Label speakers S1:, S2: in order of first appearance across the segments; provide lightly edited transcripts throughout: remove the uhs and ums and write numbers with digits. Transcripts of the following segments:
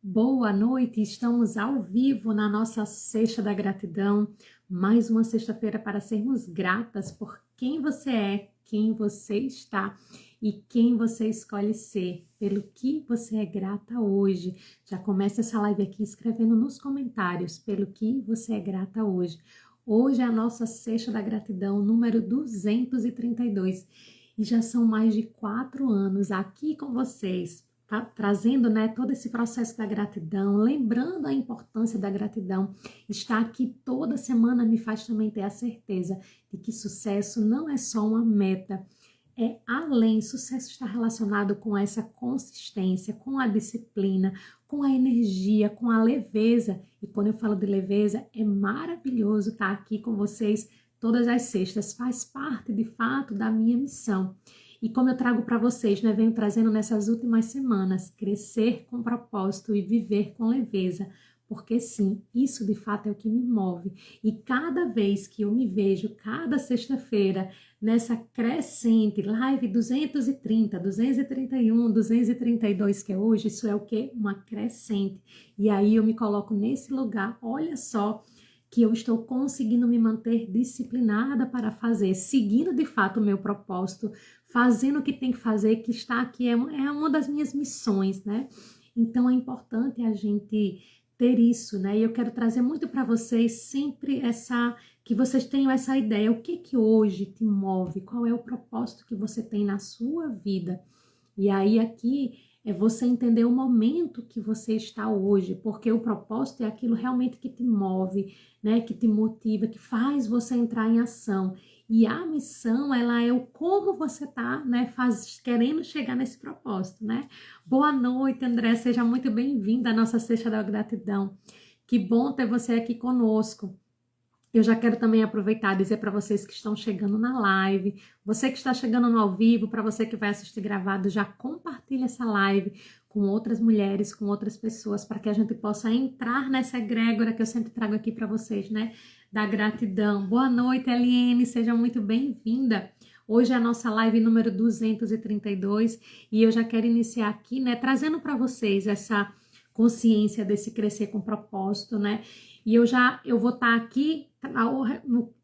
S1: Boa noite, estamos ao vivo na nossa Sexta da Gratidão, mais uma sexta-feira para sermos gratas por quem você é, quem você está e quem você escolhe ser, pelo que você é grata hoje. Já começa essa live aqui escrevendo nos comentários pelo que você é grata hoje. Hoje é a nossa Sexta da Gratidão, número 232, e já são mais de 4 anos aqui com vocês, trazendo, né, todo esse processo da gratidão, lembrando a importância da gratidão. Estar aqui toda semana me faz também ter a certeza de que sucesso não é só uma meta, é além. Sucesso está relacionado com essa consistência, com a disciplina, com a energia, com a leveza. E quando eu falo de leveza, é maravilhoso estar aqui com vocês todas as sextas, faz parte de fato da minha missão. E como eu trago para vocês, né, venho trazendo nessas últimas semanas, crescer com propósito e viver com leveza, porque sim, isso de fato é o que me move. E cada vez que eu me vejo, cada sexta-feira, nessa crescente live 230, 231, 232 que é hoje, isso é o quê? Uma crescente. E aí eu me coloco nesse lugar, olha só, que eu estou conseguindo me manter disciplinada para fazer, seguindo de fato o meu propósito, fazendo o que tem que fazer, que está aqui, é uma das minhas missões, né? Então é importante a gente ter isso, né? E eu quero trazer muito para vocês sempre que vocês tenham essa ideia, o que hoje te move, qual é o propósito que você tem na sua vida. E aí aqui é você entender o momento que você está hoje, porque o propósito é aquilo realmente que te move, né, que te motiva, que faz você entrar em ação. E a missão, ela é o como você está, né, querendo chegar nesse propósito, né? Boa noite, André, seja muito bem-vinda à nossa Sexta da Gratidão. Que bom ter você aqui conosco. Eu já quero também aproveitar e dizer para vocês que estão chegando na live, você que está chegando no ao vivo, para você que vai assistir gravado, já compartilha essa live com outras mulheres, com outras pessoas, para que a gente possa entrar nessa egrégora que eu sempre trago aqui para vocês, né? Da gratidão. Boa noite, Eliane, seja muito bem-vinda. Hoje é a nossa live número 232 e eu já quero iniciar aqui, né, trazendo para vocês essa consciência desse crescer com propósito, né? E eu vou estar aqui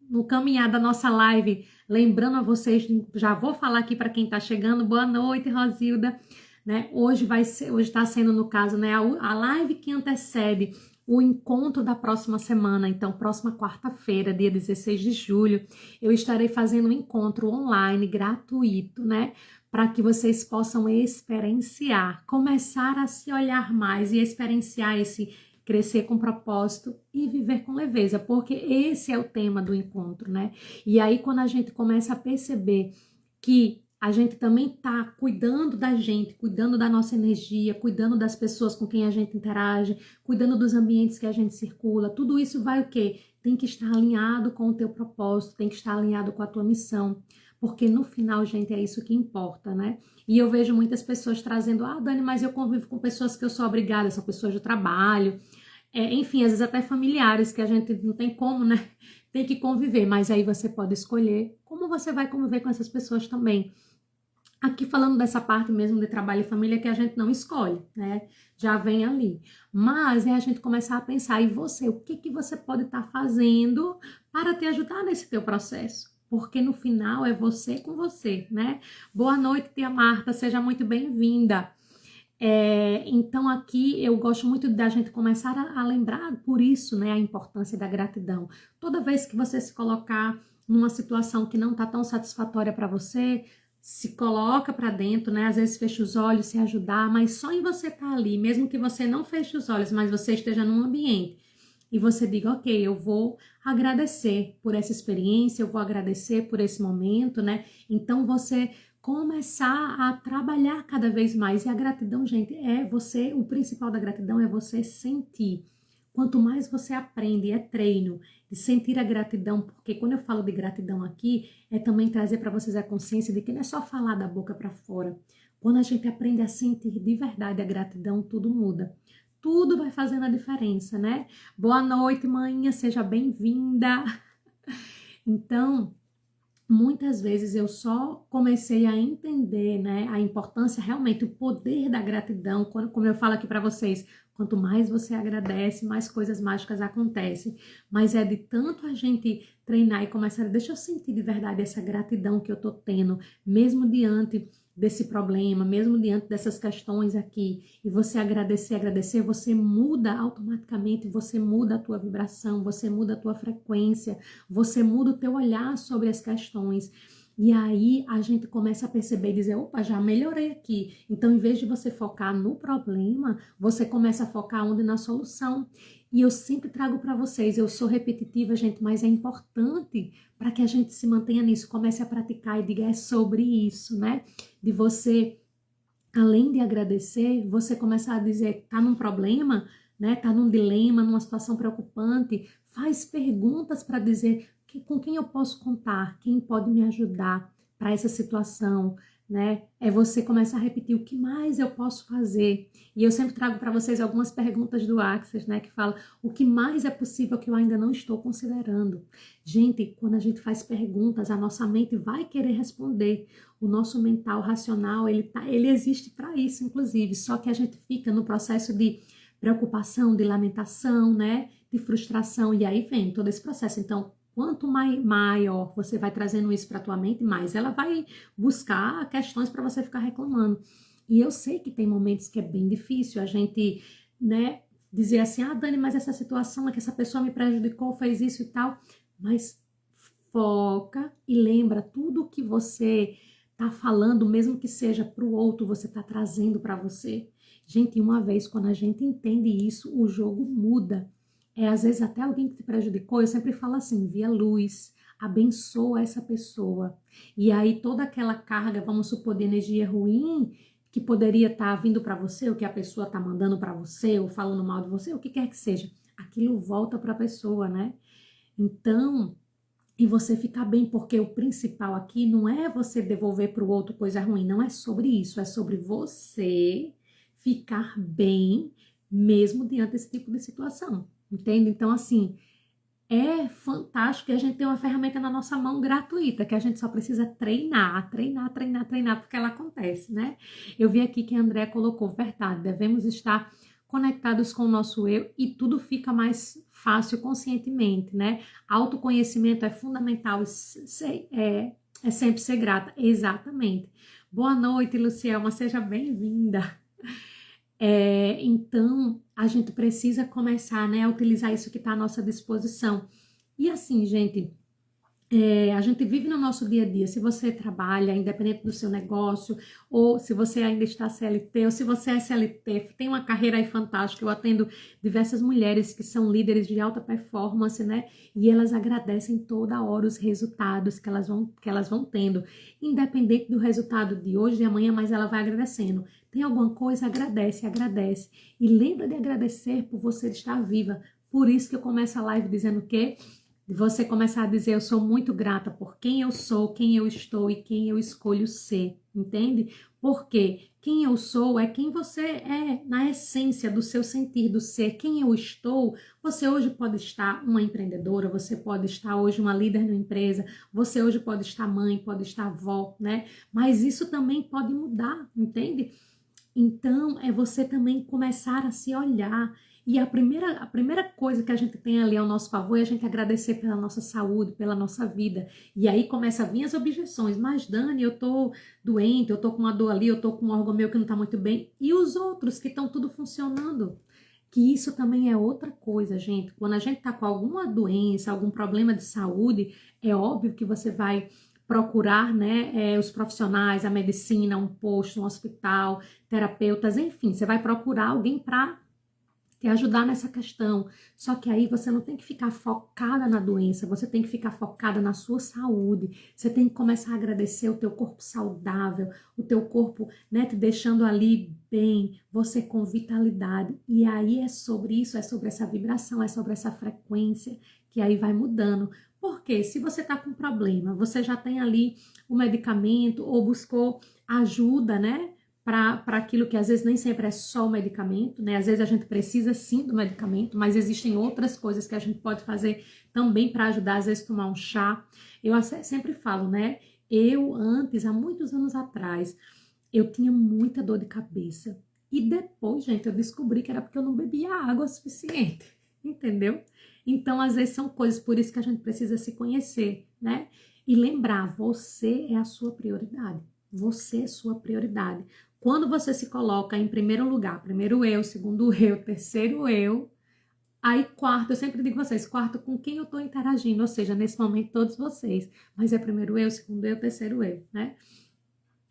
S1: no caminhar da nossa live, lembrando a vocês, já vou falar aqui para quem está chegando, boa noite, Rosilda, né? Hoje está sendo, no caso, né, a live que antecede o encontro da próxima semana. Então, próxima quarta-feira, dia 16 de julho, eu estarei fazendo um encontro online gratuito, né? Para que vocês possam experienciar, começar a se olhar mais e experienciar esse crescer com propósito e viver com leveza, porque esse é o tema do encontro, né? E aí, quando a gente começa a perceber que a gente também está cuidando da gente, cuidando da nossa energia, cuidando das pessoas com quem a gente interage, cuidando dos ambientes que a gente circula, tudo isso vai o quê? Tem que estar alinhado com o teu propósito, tem que estar alinhado com a tua missão, porque no final, gente, é isso que importa, né? E eu vejo muitas pessoas trazendo, Dani, mas eu convivo com pessoas que eu sou obrigada, são pessoas de trabalho, enfim, às vezes até familiares que a gente não tem como, né? Tem que conviver, mas aí você pode escolher como você vai conviver com essas pessoas também. Aqui falando dessa parte mesmo de trabalho e família que a gente não escolhe, né? Já vem ali. Mas é a gente começar a pensar, e você, o que você pode estar fazendo para te ajudar nesse teu processo? Porque no final é você com você, né? Boa noite, tia Marta, seja muito bem-vinda. Então aqui eu gosto muito da gente começar a lembrar por isso, né, a importância da gratidão. Toda vez que você se colocar numa situação que não está tão satisfatória para você, se coloca para dentro, né, às vezes fecha os olhos, se ajudar, mas só em você estar ali, mesmo que você não feche os olhos, mas você esteja num ambiente e você diga, ok, eu vou agradecer por essa experiência, eu vou agradecer por esse momento, né, então você começar a trabalhar cada vez mais. E a gratidão, gente, o principal da gratidão é você sentir. Quanto mais você aprende, é treino de sentir a gratidão, porque quando eu falo de gratidão aqui, é também trazer para vocês a consciência de que não é só falar da boca para fora. Quando a gente aprende a sentir de verdade a gratidão, tudo muda. Tudo vai fazendo a diferença, né? Boa noite, manhã, seja bem-vinda. Então, muitas vezes eu só comecei a entender, né, a importância, realmente, o poder da gratidão, como eu falo aqui para vocês, quanto mais você agradece, mais coisas mágicas acontecem. Mas é de tanto a gente treinar e começar, deixa eu sentir de verdade essa gratidão que eu tô tendo, mesmo diante desse problema, mesmo diante dessas questões aqui, e você agradecer, agradecer, você muda automaticamente, você muda a tua vibração, você muda a tua frequência, você muda o teu olhar sobre as questões. E aí a gente começa a perceber e dizer, opa, já melhorei aqui. Então, em vez de você focar no problema, você começa a focar onde? Na solução. E eu sempre trago para vocês, eu sou repetitiva, gente, mas é importante para que a gente se mantenha nisso, comece a praticar e diga, é sobre isso, né? De você, além de agradecer, você começar a dizer, tá num problema, né? Tá num dilema, numa situação preocupante, faz perguntas para dizer com quem eu posso contar, quem pode me ajudar para essa situação, né? É você começar a repetir o que mais eu posso fazer. E eu sempre trago para vocês algumas perguntas do Access, né? Que fala o que mais é possível que eu ainda não estou considerando. Gente, quando a gente faz perguntas, a nossa mente vai querer responder. O nosso mental racional, ele existe para isso, inclusive. Só que a gente fica no processo de preocupação, de lamentação, né? De frustração. E aí vem todo esse processo. Então, quanto maior você vai trazendo isso para a tua mente, mais ela vai buscar questões para você ficar reclamando. E eu sei que tem momentos que é bem difícil a gente, né, dizer assim, ah, Dani, mas essa situação é que essa pessoa me prejudicou, fez isso e tal. Mas foca e lembra tudo que você tá falando, mesmo que seja para o outro, você tá trazendo para você. Gente, uma vez quando a gente entende isso, o jogo muda. Às vezes até alguém que te prejudicou, eu sempre falo assim, via luz, abençoa essa pessoa. E aí toda aquela carga, vamos supor, de energia ruim, que poderia estar vindo para você, o que a pessoa está mandando para você, ou falando mal de você, o que quer que seja, aquilo volta para a pessoa, né? Então, e você ficar bem, porque o principal aqui não é você devolver para o outro coisa ruim, não é sobre isso, é sobre você ficar bem, mesmo diante desse tipo de situação. Entende? Então, assim, é fantástico que a gente tem uma ferramenta na nossa mão gratuita, que a gente só precisa treinar, treinar, treinar, treinar, porque ela acontece, né? Eu vi aqui que a André colocou, verdade, devemos estar conectados com o nosso eu e tudo fica mais fácil conscientemente, né? Autoconhecimento é fundamental, é sempre ser grata, exatamente. Boa noite, Lucielma, seja bem-vinda. Então, a gente precisa começar, né, a utilizar isso que está à nossa disposição. E assim, gente, a gente vive no nosso dia a dia. Se você trabalha, independente do seu negócio, ou se você ainda está CLT, ou se você é CLT, tem uma carreira aí fantástica. Eu atendo diversas mulheres que são líderes de alta performance, né? E elas agradecem toda hora os resultados que elas vão tendo. Independente do resultado de hoje, de amanhã, mas ela vai agradecendo. Tem alguma coisa? Agradece, agradece. E lembra de agradecer por você estar viva. Por isso que eu começo a live dizendo que você começar a dizer, eu sou muito grata por quem eu sou, quem eu estou e quem eu escolho ser, entende? Porque quem eu sou é quem você é, na essência do seu sentir, do ser. Quem eu estou, você hoje pode estar uma empreendedora, você pode estar hoje uma líder numa empresa, você hoje pode estar mãe, pode estar avó, né? Mas isso também pode mudar, entende? Então, é você também começar a se olhar. E a primeira coisa que a gente tem ali ao nosso favor é a gente agradecer pela nossa saúde, pela nossa vida. E aí começa a vir as objeções. Mas, Dani, eu tô doente, eu tô com uma dor ali, eu tô com um órgão meu que não tá muito bem. E os outros que estão tudo funcionando? Que isso também é outra coisa, gente. Quando a gente tá com alguma doença, algum problema de saúde, é óbvio que você vai procurar, né, os profissionais, a medicina, um posto, um hospital, terapeutas, enfim, você vai procurar alguém para te ajudar nessa questão. Só que aí você não tem que ficar focada na doença, você tem que ficar focada na sua saúde. Você tem que começar a agradecer o teu corpo saudável, o teu corpo, né, te deixando ali bem, você com vitalidade. E aí é sobre isso, é sobre essa vibração, é sobre essa frequência que aí vai mudando. Porque se você está com problema, você já tem ali o medicamento ou buscou ajuda, né? para aquilo que às vezes nem sempre é só o medicamento, né? Às vezes a gente precisa sim do medicamento, mas existem outras coisas que a gente pode fazer também para ajudar, às vezes tomar um chá. Eu sempre falo, né? Eu antes, há muitos anos atrás, eu tinha muita dor de cabeça. E depois, gente, eu descobri que era porque eu não bebia água o suficiente, entendeu? Então, às vezes são coisas, por isso que a gente precisa se conhecer, né? E lembrar, você é a sua prioridade. Você é sua prioridade. Quando você se coloca em primeiro lugar, primeiro eu, segundo eu, terceiro eu, aí quarto, eu sempre digo a vocês, quarto com quem eu estou interagindo, ou seja, nesse momento todos vocês, mas é primeiro eu, segundo eu, terceiro eu, né?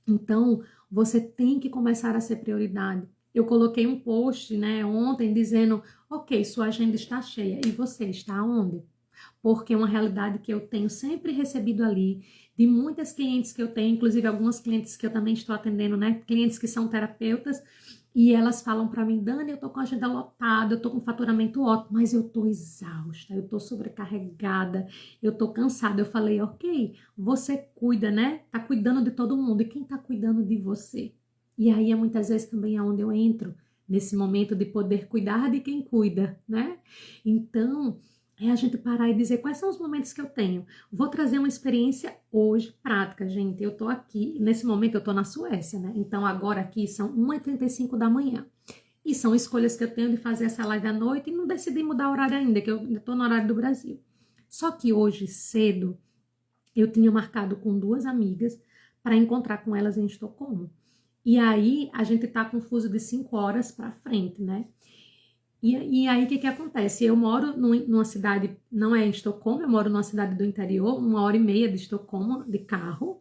S1: Então, você tem que começar a ser prioridade. Eu coloquei um post, né, ontem dizendo, ok, sua agenda está cheia, e você está onde? Porque é uma realidade que eu tenho sempre recebido ali, de muitas clientes que eu tenho, inclusive algumas clientes que eu também estou atendendo, né? Clientes que são terapeutas, e elas falam para mim, Dani, eu tô com a agenda lotada, eu tô com faturamento ótimo, mas eu tô exausta, eu tô sobrecarregada, eu tô cansada. Eu falei, ok, você cuida, né? Tá cuidando de todo mundo, e quem tá cuidando de você? E aí é muitas vezes também aonde eu entro, nesse momento de poder cuidar de quem cuida, né? Então, é a gente parar e dizer quais são os momentos que eu tenho. Vou trazer uma experiência hoje prática, gente. Eu tô aqui, nesse momento eu tô na Suécia, né? Então agora aqui são 1h35 da manhã. E são escolhas que eu tenho de fazer essa live à noite e não decidi mudar o horário ainda, que eu ainda tô no horário do Brasil. Só que hoje cedo eu tinha marcado com 2 amigas para encontrar com elas em Estocolmo. E aí a gente tá com um fuso de 5 horas para frente, né? E aí, o que acontece? Eu moro numa cidade, não é em Estocolmo, eu moro numa cidade do interior, 1h30 de Estocolmo, de carro.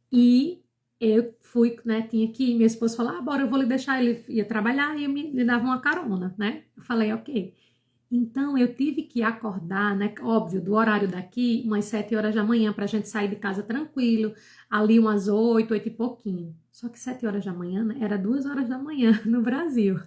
S1: E eu fui, né, tinha que ir, meu esposo falou, bora, eu vou lhe deixar, ele ia trabalhar e me dava uma carona, né? Eu falei, ok. Então, eu tive que acordar, né, óbvio, do horário daqui, umas 7 horas da manhã, pra gente sair de casa tranquilo, ali umas 8, 8 e pouquinho. Só que 7 horas da manhã, né, era 2 horas da manhã no Brasil.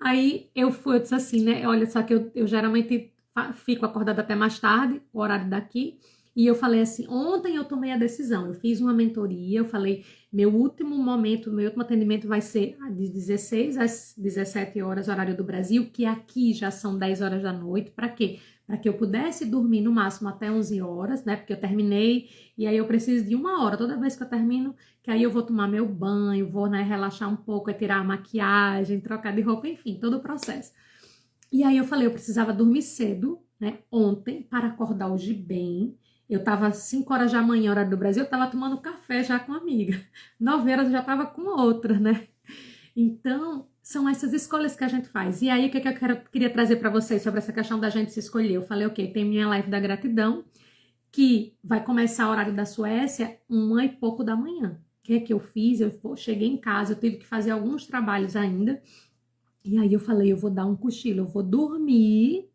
S1: Aí eu disse assim, né? Olha, só que eu geralmente fico acordada até mais tarde, o horário daqui. E eu falei assim, ontem eu tomei a decisão, eu fiz uma mentoria, eu falei, meu último momento, meu último atendimento vai ser de 16 às 17 horas, horário do Brasil, que aqui já são 10 horas da noite. Para quê? Para que eu pudesse dormir no máximo até 11 horas, né? Porque eu terminei, e aí eu preciso de 1 hora, toda vez que eu termino, que aí eu vou tomar meu banho, vou, né, relaxar um pouco, tirar a maquiagem, trocar de roupa, enfim, todo o processo. E aí eu falei, eu precisava dormir cedo, né, ontem, para acordar hoje bem. Eu tava 5 horas da manhã, hora do Brasil, eu tava tomando café já com uma amiga. 9 horas eu já tava com outra, né? Então, são essas escolhas que a gente faz. E aí, o que eu queria trazer para vocês sobre essa questão da gente se escolher? Eu falei, ok, tem minha live da gratidão, que vai começar o horário da Suécia, 1h e pouco da manhã. O que é que eu fiz? Eu cheguei em casa, eu tive que fazer alguns trabalhos ainda. E aí eu falei, eu vou dar um cochilo, eu vou dormir,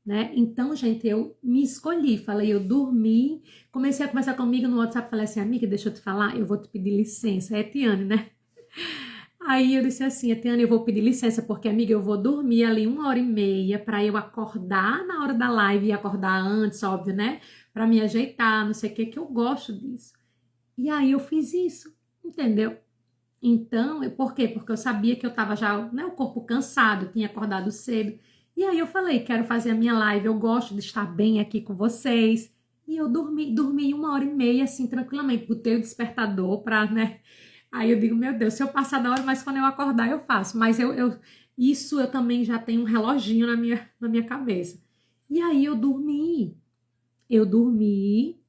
S1: né? Então, gente, eu me escolhi, falei, eu dormi, comecei a conversar comigo no WhatsApp, falei assim, amiga, deixa eu te falar, eu vou te pedir licença, é Tiane, né? Aí eu disse assim, Tiane, eu vou pedir licença, porque, amiga, eu vou dormir ali 1h30 para eu acordar na hora da live e acordar antes, óbvio, né? Para me ajeitar, não sei o que eu gosto disso. E aí eu fiz isso, entendeu? Então, por quê? Porque eu sabia que eu tava já, né, o corpo cansado, tinha acordado cedo. E aí eu falei, quero fazer a minha live, eu gosto de estar bem aqui com vocês. E eu dormi 1h30, assim, tranquilamente. Botei o despertador pra, né? Aí eu digo, meu Deus, se eu passar da hora, mas quando eu acordar eu faço. Mas isso eu também já tenho um reloginho na minha cabeça. E aí eu dormi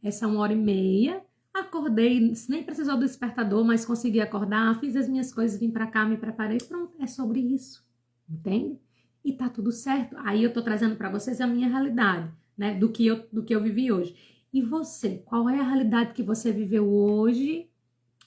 S1: essa 1h30, acordei, nem precisou do despertador, mas consegui acordar, fiz as minhas coisas, vim pra cá, me preparei, pronto, é sobre isso, entende? E tá tudo certo. Aí eu tô trazendo pra vocês a minha realidade, né, do que eu vivi hoje. E você, qual é a realidade que você viveu hoje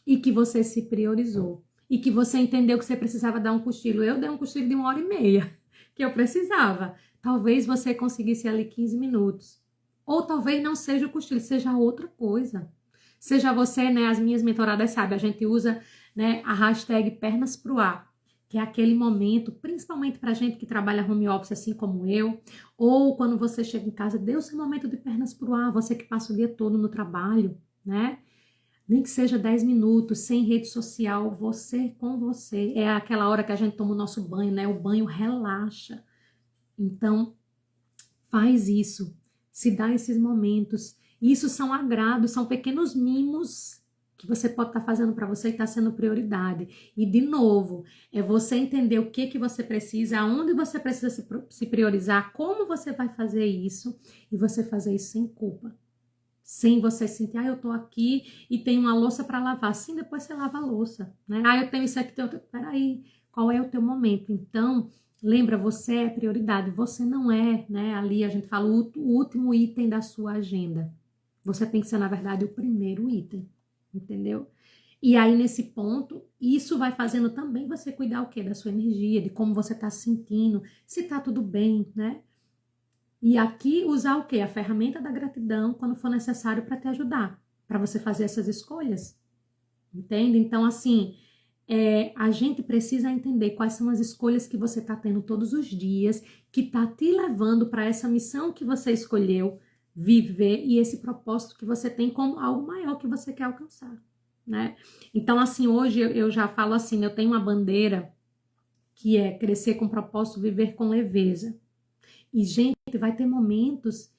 S1: e que você se priorizou? E que você entendeu que você precisava dar um cochilo? Eu dei um cochilo de 1h30, que eu precisava. Talvez você conseguisse ali 15 minutos. Ou talvez não seja o cochilo, seja outra coisa. Seja você, né, as minhas mentoradas sabem, a gente usa, né, a hashtag pernas pro ar, que é aquele momento, principalmente pra gente que trabalha home office assim como eu, ou quando você chega em casa, dê o seu momento de pernas pro ar, você que passa o dia todo no trabalho, né? Nem que seja 10 minutos, sem rede social, você com você. É aquela hora que a gente toma o nosso banho, né? O banho relaxa. Então, faz isso. Se dá esses momentos. Isso são agrados, são pequenos mimos que você pode estar fazendo para você e está sendo prioridade. E, de novo, é você entender o que você precisa, aonde você precisa se priorizar, como você vai fazer isso, e você fazer isso sem culpa. Sem você sentir, eu tô aqui e tenho uma louça para lavar. Sim, depois você lava a louça, né? Eu tenho isso aqui, peraí, qual é o teu momento? Então, lembra, você é prioridade, você não é, né? Ali a gente fala o último item da sua agenda. Você tem que ser, na verdade, o primeiro item, entendeu? E aí, nesse ponto, isso vai fazendo também você cuidar o quê? Da sua energia, de como você tá se sentindo, se tá tudo bem, né? E aqui usar o quê? A ferramenta da gratidão quando for necessário para te ajudar, para você fazer essas escolhas, entende? Então, assim, a gente precisa entender quais são as escolhas que você está tendo todos os dias, que está te levando para essa missão que você escolheu viver e esse propósito que você tem como algo maior que você quer alcançar, né? Então, assim, hoje eu já falo assim, eu tenho uma bandeira que é crescer com propósito, viver com leveza. E, gente, vai ter momentos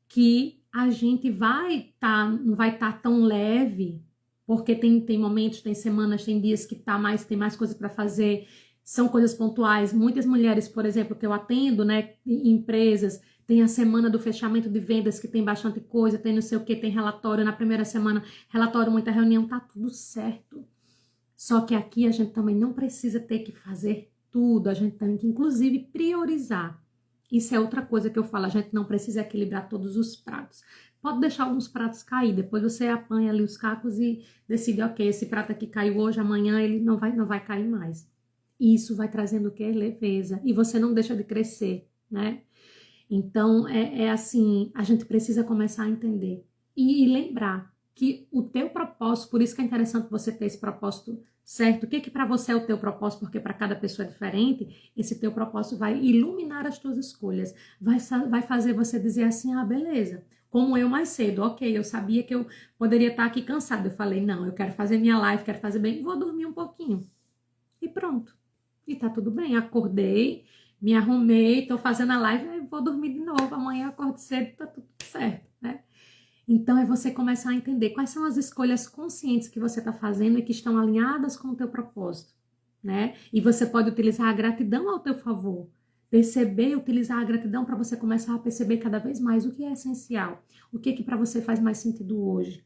S1: que a gente não vai estar tão leve, porque tem momentos, tem semanas, tem dias que tem mais coisa para fazer, são coisas pontuais. Muitas mulheres, por exemplo, que eu atendo, né, em empresas, tem a semana do fechamento de vendas, que tem bastante coisa, tem não sei o que, tem relatório na primeira semana, relatório, muita reunião, tá tudo certo. Só que aqui a gente também não precisa ter que fazer tudo, a gente tem que, inclusive, priorizar. Isso é outra coisa que eu falo, a gente não precisa equilibrar todos os pratos. Pode deixar alguns pratos cair, depois você apanha ali os cacos e decide, ok, esse prato aqui caiu hoje, amanhã ele não vai cair mais. Isso vai trazendo o quê? Leveza. E você não deixa de crescer, né? Então, é assim, a gente precisa começar a entender. E lembrar que o teu propósito, por isso que é interessante você ter esse propósito certo. O que para você é o teu propósito, porque para cada pessoa é diferente, esse teu propósito vai iluminar as tuas escolhas, vai fazer você dizer assim, beleza, como eu mais cedo, ok, eu sabia que eu poderia estar aqui cansada, eu falei, não, eu quero fazer minha live, quero fazer bem, vou dormir um pouquinho, e pronto, e tá tudo bem, acordei, me arrumei, tô fazendo a live, aí vou dormir de novo, amanhã eu acordo cedo, tá tudo certo, né? Então, é você começar a entender quais são as escolhas conscientes que você está fazendo e que estão alinhadas com o teu propósito, né? E você pode utilizar a gratidão ao teu favor. Perceber, utilizar a gratidão para você começar a perceber cada vez mais o que é essencial, o que para você faz mais sentido hoje,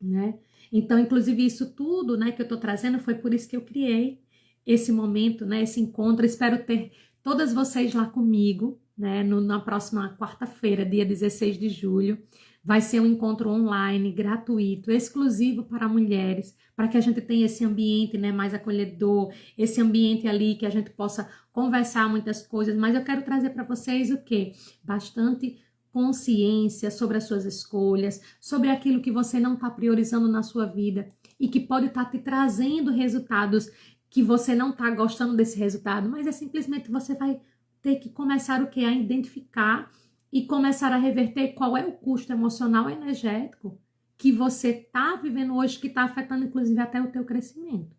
S1: né? Então, inclusive, isso tudo, né, que eu estou trazendo, foi por isso que eu criei esse momento, né, esse encontro. Espero ter todas vocês lá comigo, né, na próxima quarta-feira, dia 16 de julho. Vai ser um encontro online, gratuito, exclusivo para mulheres, para que a gente tenha esse ambiente, né, mais acolhedor, esse ambiente ali que a gente possa conversar muitas coisas. Mas eu quero trazer para vocês o quê? Bastante consciência sobre as suas escolhas, sobre aquilo que você não está priorizando na sua vida e que pode estar te trazendo resultados que você não está gostando desse resultado, mas é simplesmente você vai ter que começar o que? A identificar e começar a reverter qual é o custo emocional e energético que você está vivendo hoje, que está afetando inclusive até o teu crescimento,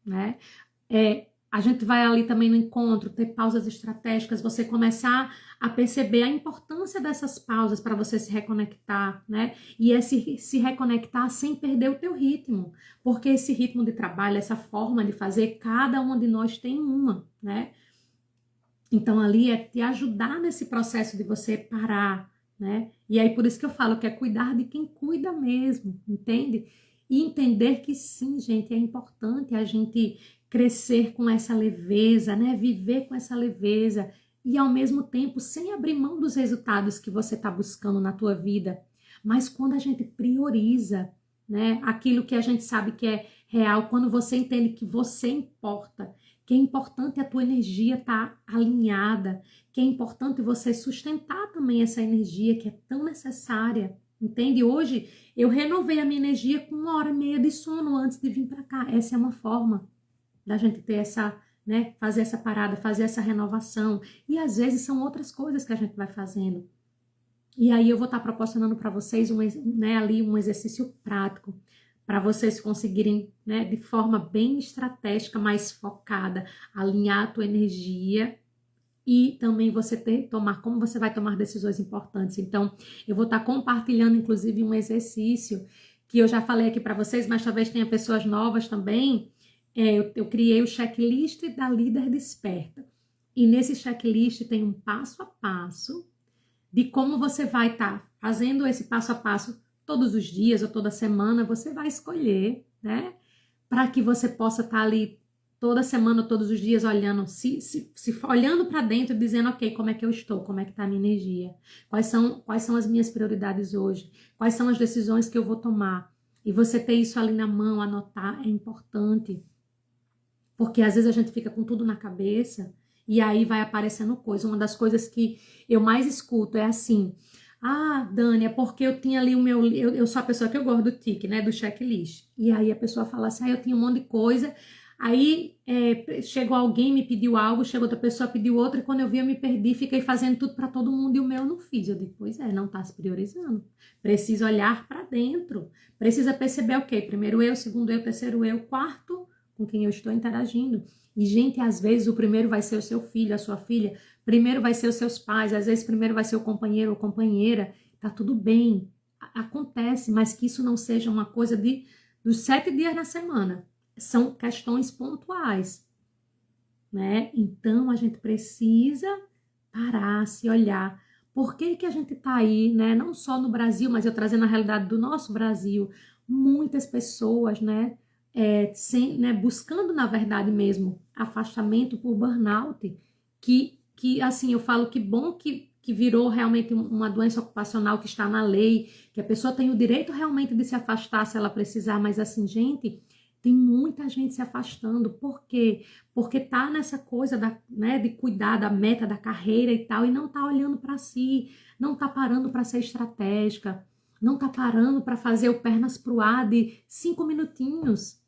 S1: né? A gente vai ali também no encontro, ter pausas estratégicas, você começar a perceber a importância dessas pausas para você se reconectar, né? E é se reconectar sem perder o teu ritmo, porque esse ritmo de trabalho, essa forma de fazer, cada uma de nós tem uma, né? Então ali é te ajudar nesse processo de você parar, né? E aí por isso que eu falo que é cuidar de quem cuida mesmo, entende? E entender que sim, gente, é importante a gente crescer com essa leveza, né? Viver com essa leveza e ao mesmo tempo sem abrir mão dos resultados que você está buscando na tua vida. Mas quando a gente prioriza, né? Aquilo que a gente sabe que é real, quando você entende que você importa, que é importante a tua energia estar alinhada, que é importante você sustentar também essa energia que é tão necessária, entende? Hoje eu renovei a minha energia com 1h30 de sono antes de vir para cá. Essa é uma forma da gente ter essa, né, fazer essa parada, fazer essa renovação. E às vezes são outras coisas que a gente vai fazendo. E aí eu vou estar proporcionando para vocês né, ali um exercício prático, para vocês conseguirem, né, de forma bem estratégica, mais focada, alinhar a tua energia e também você tomar, como você vai tomar decisões importantes. Então, eu vou estar compartilhando, inclusive, um exercício que eu já falei aqui para vocês, mas talvez tenha pessoas novas também. Eu criei o checklist da Líder Desperta. E nesse checklist tem um passo a passo de como você vai estar fazendo esse passo a passo todos os dias ou toda semana. Você vai escolher, né? Para que você possa estar ali toda semana, todos os dias, olhando, olhando para dentro e dizendo, ok, como é que eu estou, como é que está a minha energia, quais são as minhas prioridades hoje, quais são as decisões que eu vou tomar. E você ter isso ali na mão, anotar, é importante, porque às vezes a gente fica com tudo na cabeça e aí vai aparecendo coisa. Uma das coisas que eu mais escuto é assim, ah, Dani, é porque eu tinha ali o meu... Eu sou a pessoa que eu gosto do tique, né, do checklist. E aí a pessoa fala assim, ah, eu tinha um monte de coisa... Aí chegou alguém, me pediu algo, chegou outra pessoa, pediu outra, e quando eu vi eu me perdi, fiquei fazendo tudo para todo mundo e o meu eu não fiz. Eu digo, pois é, não está se priorizando. Precisa olhar para dentro, precisa perceber o quê? Primeiro eu, segundo eu, terceiro eu, quarto, com quem eu estou interagindo. E, gente, às vezes o primeiro vai ser o seu filho, a sua filha, primeiro vai ser os seus pais, às vezes primeiro vai ser o companheiro ou companheira, tá tudo bem, acontece, mas que isso não seja uma coisa dos 7 dias na semana. São questões pontuais, né? Então, a gente precisa parar, se olhar. Por que que a gente tá aí, né? Não só no Brasil, mas eu trazendo a realidade do nosso Brasil. Muitas pessoas, né? Buscando, na verdade mesmo, afastamento por burnout, que assim, eu falo que bom que virou realmente uma doença ocupacional que está na lei, que a pessoa tem o direito realmente de se afastar se ela precisar, mas assim, gente... Tem muita gente se afastando. Por quê? Porque tá nessa coisa né, de cuidar da meta da carreira e tal, e não tá olhando para si, não tá parando para ser estratégica, não tá parando para fazer o pernas pro ar de 5 minutinhos.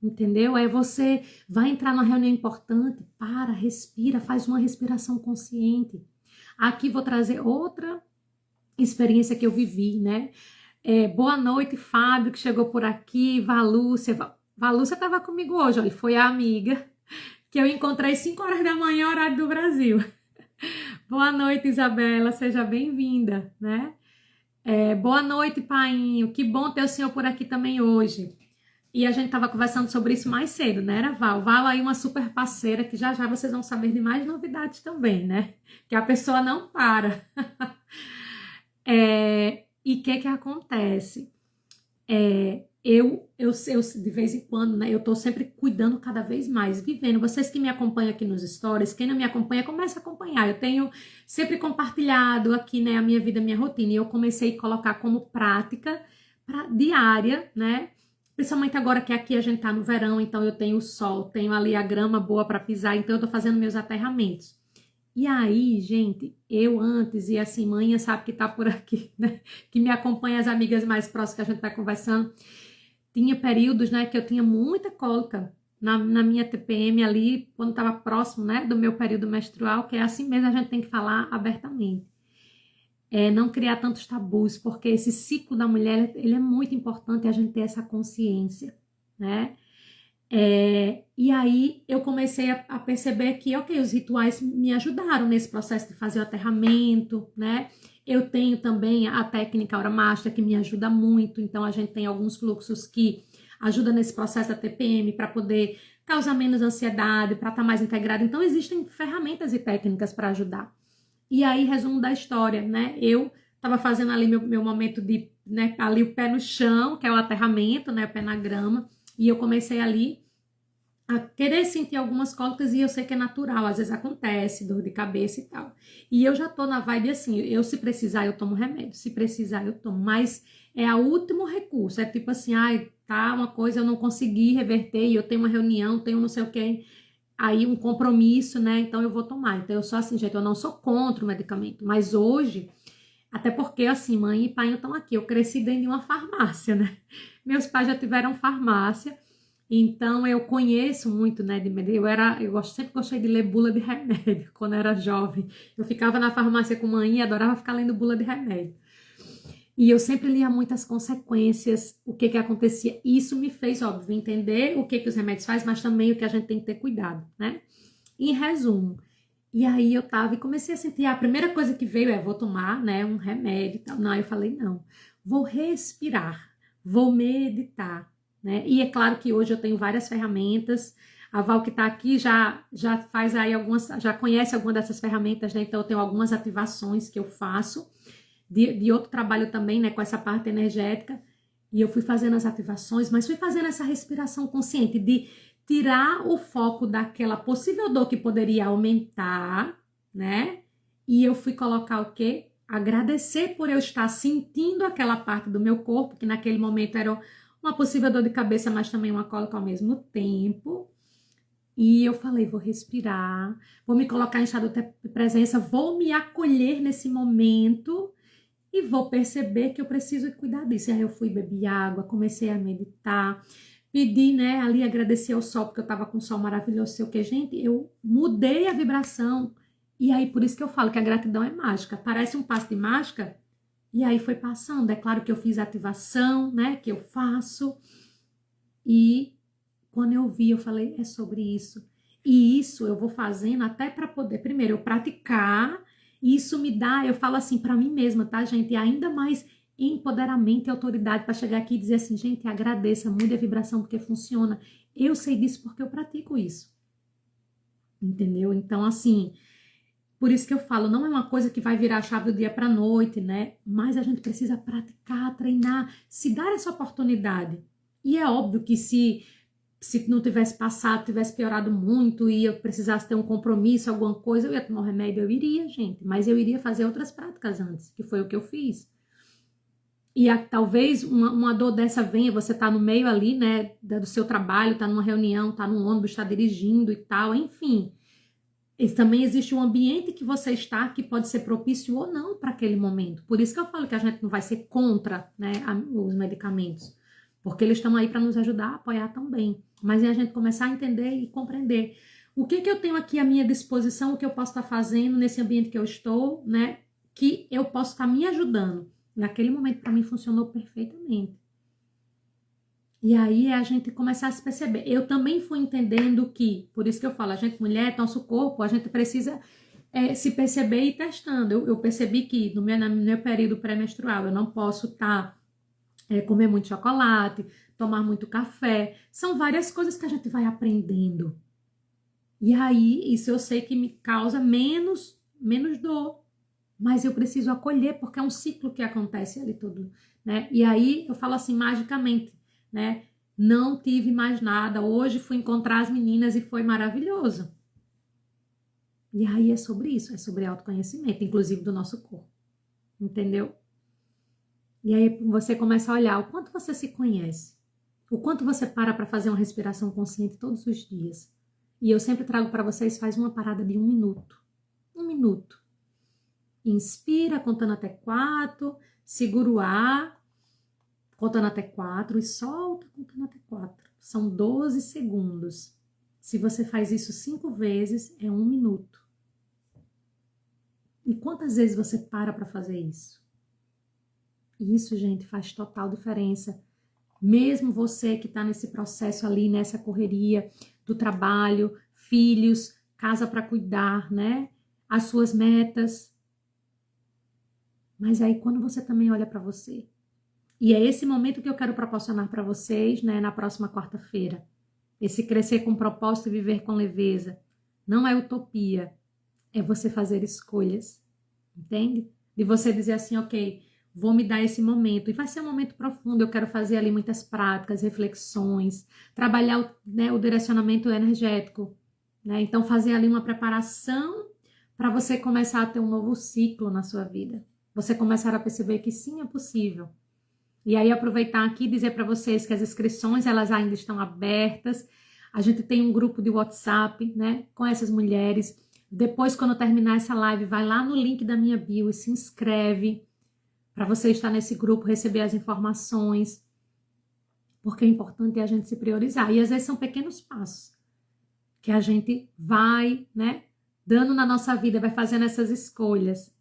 S1: Entendeu? Aí você vai entrar numa reunião importante, para, respira, faz uma respiração consciente. Aqui vou trazer outra experiência que eu vivi, né? Boa noite, Fábio, que chegou por aqui, Valúcia. Valúcia estava comigo hoje, olha, foi a amiga que eu encontrei 5 horas da manhã, horário do Brasil. Boa noite, Isabela, seja bem-vinda, né? Boa noite, Painho, que bom ter o senhor por aqui também hoje. E a gente estava conversando sobre isso mais cedo, né, era Val? Val aí uma super parceira, que já já vocês vão saber de mais novidades também, né? Que a pessoa não para. E o que acontece? Eu de vez em quando, né, eu tô sempre cuidando cada vez mais, vivendo. Vocês que me acompanham aqui nos stories, quem não me acompanha, comece a acompanhar. Eu tenho sempre compartilhado aqui, né, a minha vida, a minha rotina, e eu comecei a colocar como prática diária, né, principalmente agora que aqui a gente tá no verão, então eu tenho o sol, tenho ali a grama boa para pisar, então eu tô fazendo meus aterramentos. E aí, gente, eu antes, e assim, manhã sabe que tá por aqui, né? Que me acompanha, as amigas mais próximas que a gente tá conversando. Tinha períodos, né, que eu tinha muita cólica na minha TPM ali, quando tava próximo, né, do meu período menstrual, que é assim mesmo, a gente tem que falar abertamente. Não criar tantos tabus, porque esse ciclo da mulher, ele é muito importante a gente ter essa consciência, né? E aí eu comecei a perceber que, ok, os rituais me ajudaram nesse processo de fazer o aterramento, né? Eu tenho também a técnica Aura Master que me ajuda muito, então a gente tem alguns fluxos que ajudam nesse processo da TPM para poder causar menos ansiedade, para estar mais integrado. Então existem ferramentas e técnicas para ajudar. E aí, resumo da história, né? Eu estava fazendo ali meu momento de, né, ali o pé no chão, que é o aterramento, né, o pé na grama, e eu comecei ali a querer sentir algumas cólicas, e eu sei que é natural, às vezes acontece, dor de cabeça e tal. E eu já tô na vibe assim, se precisar eu tomo remédio, se precisar eu tomo, mas é o último recurso, é tipo assim, ai, tá, uma coisa eu não consegui reverter, e eu tenho uma reunião, tenho não sei o que, aí um compromisso, né, então eu vou tomar. Então eu sou assim, gente, eu não sou contra o medicamento, mas hoje, até porque assim, mãe e pai estão aqui, eu cresci dentro de uma farmácia, né, meus pais já tiveram farmácia, Então eu conheço muito, né, de medicina. Sempre gostei de ler bula de remédio quando eu era jovem. Eu ficava na farmácia com manhã e adorava ficar lendo bula de remédio. E eu sempre lia muitas consequências, o que que acontecia. Isso me fez, óbvio, entender o que que os remédios fazem, mas também o que a gente tem que ter cuidado, né? Em resumo, e aí eu tava e comecei a sentir, a primeira coisa que veio é, vou tomar, né, um remédio e tal. Não, eu falei, não, vou respirar, vou meditar, né? E é claro que hoje eu tenho várias ferramentas, a Val que tá aqui já faz aí algumas, já conhece alguma dessas ferramentas, né? Então eu tenho algumas ativações que eu faço, de outro trabalho também, né, com essa parte energética, e eu fui fazendo as ativações, mas fui fazendo essa respiração consciente de tirar o foco daquela possível dor que poderia aumentar, né? E eu fui colocar o quê? Agradecer por eu estar sentindo aquela parte do meu corpo, que naquele momento era uma possível dor de cabeça, mas também uma cólica ao mesmo tempo. E eu falei, vou respirar, vou me colocar em estado de presença, vou me acolher nesse momento e vou perceber que eu preciso cuidar disso. E aí eu fui beber água, comecei a meditar, pedi, né, ali agradecer ao sol, porque eu tava com um sol maravilhoso, sei o que, gente, eu mudei a vibração. E aí por isso que eu falo que a gratidão é mágica, parece um passe de mágica, e aí foi passando. É claro que eu fiz a ativação, né, que eu faço, e quando eu vi, eu falei, é sobre isso. E isso eu vou fazendo até para poder, primeiro, eu praticar, e isso me dá, eu falo assim para mim mesma, tá, gente? E ainda mais empoderamento e autoridade para chegar aqui e dizer assim, gente, agradeça, mude a vibração porque funciona. Eu sei disso porque eu pratico isso. Entendeu? Então, assim, por isso que eu falo, não é uma coisa que vai virar a chave do dia para a noite, né? Mas a gente precisa praticar, treinar, se dar essa oportunidade. E é óbvio que se não tivesse passado, tivesse piorado muito e eu precisasse ter um compromisso, alguma coisa, eu ia tomar um remédio, eu iria, gente. Mas eu iria fazer outras práticas antes, que foi o que eu fiz. E talvez uma dor dessa venha, você tá no meio ali, né, do seu trabalho, tá numa reunião, tá num ônibus, tá dirigindo e tal, enfim. E também existe um ambiente que você está que pode ser propício ou não para aquele momento. Por isso que eu falo que a gente não vai ser contra, né, os medicamentos, porque eles estão aí para nos ajudar a apoiar também. Mas é a gente começar a entender e compreender o que eu tenho aqui à minha disposição, o que eu posso estar fazendo nesse ambiente que eu estou, né, que eu posso estar me ajudando. Naquele momento, para mim, funcionou perfeitamente. E aí a gente começar a se perceber. Eu também fui entendendo que, por isso que eu falo, a gente mulher, nosso corpo, a gente precisa se perceber e ir testando. Eu percebi que no meu período pré-menstrual eu não posso comer muito chocolate, tomar muito café. São várias coisas que a gente vai aprendendo. E aí, isso eu sei que me causa menos dor. Mas eu preciso acolher, porque é um ciclo que acontece ali tudo, né? E aí eu falo assim, magicamente, né? Não tive mais nada. Hoje fui encontrar as meninas e foi maravilhoso. E aí é sobre isso, é sobre autoconhecimento, inclusive do nosso corpo. Entendeu? E aí você começa a olhar o quanto você se conhece, o quanto você para fazer uma respiração consciente todos os dias. E eu sempre trago para vocês, faz uma parada de 1 minuto. 1 minuto. Inspira contando até 4, segura o ar contando até 4 e solta contando até 4. São 12 segundos. Se você faz isso 5 vezes, é 1 minuto. E quantas vezes você para fazer isso? Isso, gente, faz total diferença. Mesmo você que está nesse processo ali, nessa correria do trabalho, filhos, casa para cuidar, né? As suas metas. Mas aí quando você também olha para você, e é esse momento que eu quero proporcionar para vocês, né, na próxima quarta-feira, esse crescer com propósito e viver com leveza, não é utopia, é você fazer escolhas, entende? De você dizer assim, ok, vou me dar esse momento, e vai ser um momento profundo, eu quero fazer ali muitas práticas, reflexões, trabalhar o direcionamento energético, né? Então fazer ali uma preparação para você começar a ter um novo ciclo na sua vida. Você começar a perceber que sim, é possível. E aí aproveitar aqui e dizer para vocês que as inscrições, elas ainda estão abertas. A gente tem um grupo de WhatsApp, né, com essas mulheres. Depois, quando terminar essa live, vai lá no link da minha bio e se inscreve para você estar nesse grupo, receber as informações. porque o importante é a gente se priorizar. E às vezes são pequenos passos que a gente vai, né, dando na nossa vida, vai fazendo essas escolhas.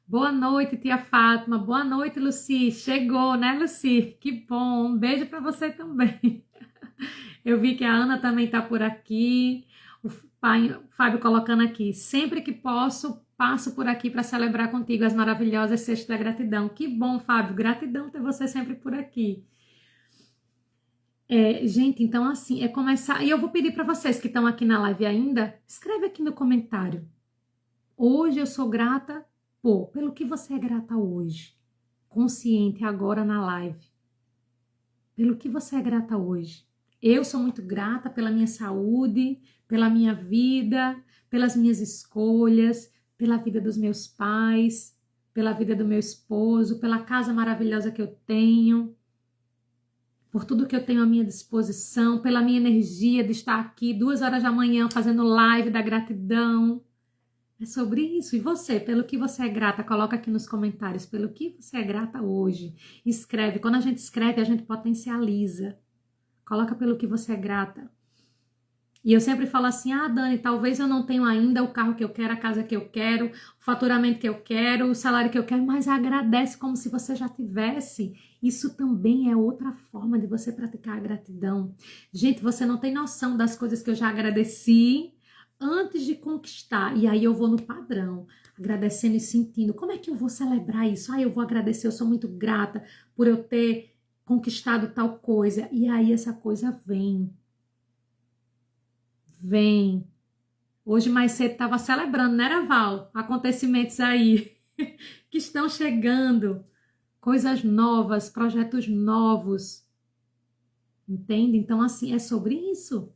S1: Boa noite, tia Fátima. Boa noite, Luci. Chegou, né, Luci? Que bom. Um beijo para você também. Eu vi que a Ana também está por aqui. O Fábio colocando aqui. Sempre que posso, passo por aqui para celebrar contigo as maravilhosas Sextas da Gratidão. Que bom, Fábio. Gratidão ter você sempre por aqui. Gente, então assim, é começar... E eu vou pedir para vocês que estão aqui na live ainda, escreve aqui no comentário. Hoje eu sou grata pelo que você é grata hoje. Consciente agora na live. Pelo que você é grata hoje. Eu sou muito grata pela minha saúde, pela minha vida, pelas minhas escolhas, pela vida dos meus pais, pela vida do meu esposo, pela casa maravilhosa que eu tenho, por tudo que eu tenho à minha disposição, pela minha energia de estar aqui 2 horas da manhã fazendo live da gratidão. É sobre isso. E você, pelo que você é grata, coloca aqui nos comentários, pelo que você é grata hoje. Escreve. Quando a gente escreve, a gente potencializa. Coloca pelo que você é grata. E eu sempre falo assim, Dani, talvez eu não tenha ainda o carro que eu quero, a casa que eu quero, o faturamento que eu quero, o salário que eu quero, mas agradece como se você já tivesse. Isso também é outra forma de você praticar a gratidão. Gente, você não tem noção das coisas que eu já agradeci antes de conquistar. E aí eu vou no padrão, agradecendo e sentindo. Como é que eu vou celebrar isso? Eu vou agradecer, eu sou muito grata por eu ter conquistado tal coisa. E aí essa coisa vem. Vem. Hoje mais cedo estava celebrando, né, Val? Acontecimentos aí que estão chegando. Coisas novas, projetos novos. Entende? Então, assim, é sobre isso.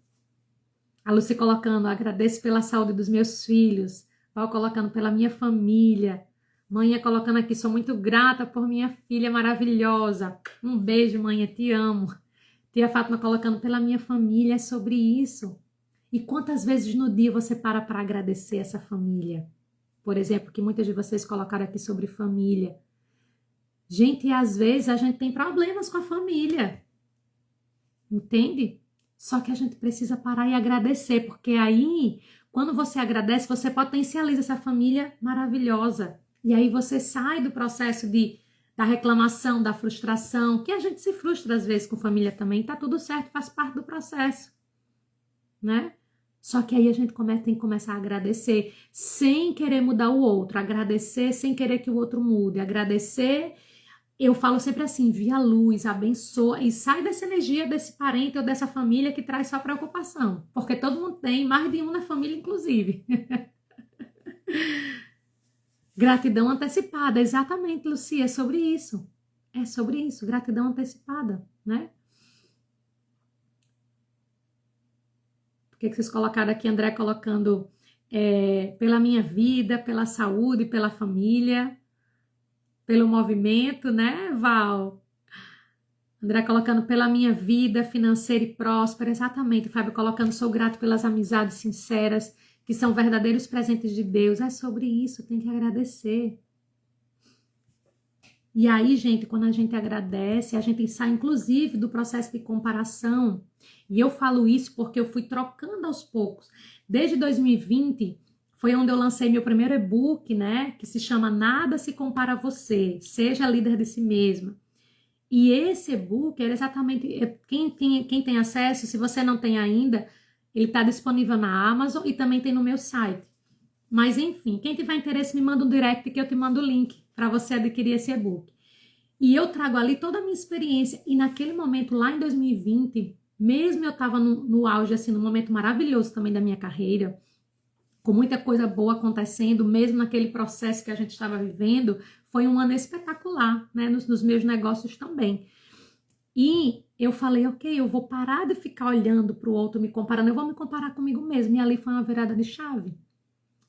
S1: A Lucy colocando, agradeço pela saúde dos meus filhos. Val colocando pela minha família. Manhã colocando aqui, sou muito grata por minha filha maravilhosa. Um beijo, manhã, te amo. Tia Fátima colocando pela minha família, é sobre isso. E quantas vezes no dia você para agradecer essa família? Por exemplo, que muitas de vocês colocaram aqui sobre família. Gente, às vezes a gente tem problemas com a família. Entende? Só que a gente precisa parar e agradecer, porque aí, quando você agradece, você potencializa essa família maravilhosa. E aí você sai do processo da reclamação, da frustração, que a gente se frustra às vezes com família também, tá tudo certo, faz parte do processo, né? Só que aí a gente tem que começar a agradecer sem querer mudar o outro, agradecer sem querer que o outro mude, agradecer, eu falo sempre assim, via luz, abençoa e sai dessa energia desse parente ou dessa família que traz só preocupação, porque todo mundo tem, mais de um na família inclusive. Gratidão antecipada, exatamente, Lucia, é sobre isso, gratidão antecipada, né? O que vocês colocaram aqui? André colocando pela minha vida, pela saúde, pela família, pelo movimento, né, Val? André colocando pela minha vida financeira e próspera, exatamente. Fábio colocando, sou grato pelas amizades sinceras, que são verdadeiros presentes de Deus. É sobre isso, tem que agradecer. E aí, gente, quando a gente agradece, a gente sai, inclusive, do processo de comparação. E eu falo isso porque eu fui trocando aos poucos. Desde 2020, foi onde eu lancei meu primeiro e-book, né? Que se chama Nada se compara a você, seja líder de si mesma. E esse e-book era exatamente... Quem tem acesso, se você não tem ainda, ele está disponível na Amazon e também tem no meu site. Mas, enfim, quem tiver interesse, me manda um direct que eu te mando o link para você adquirir esse e-book. E eu trago ali toda a minha experiência. E naquele momento, lá em 2020, mesmo eu estava no auge, assim, num momento maravilhoso também da minha carreira, com muita coisa boa acontecendo, mesmo naquele processo que a gente estava vivendo, foi um ano espetacular, né, nos meus negócios também. E eu falei, ok, eu vou parar de ficar olhando para o outro, me comparando, eu vou me comparar comigo mesmo. E ali foi uma virada de chave.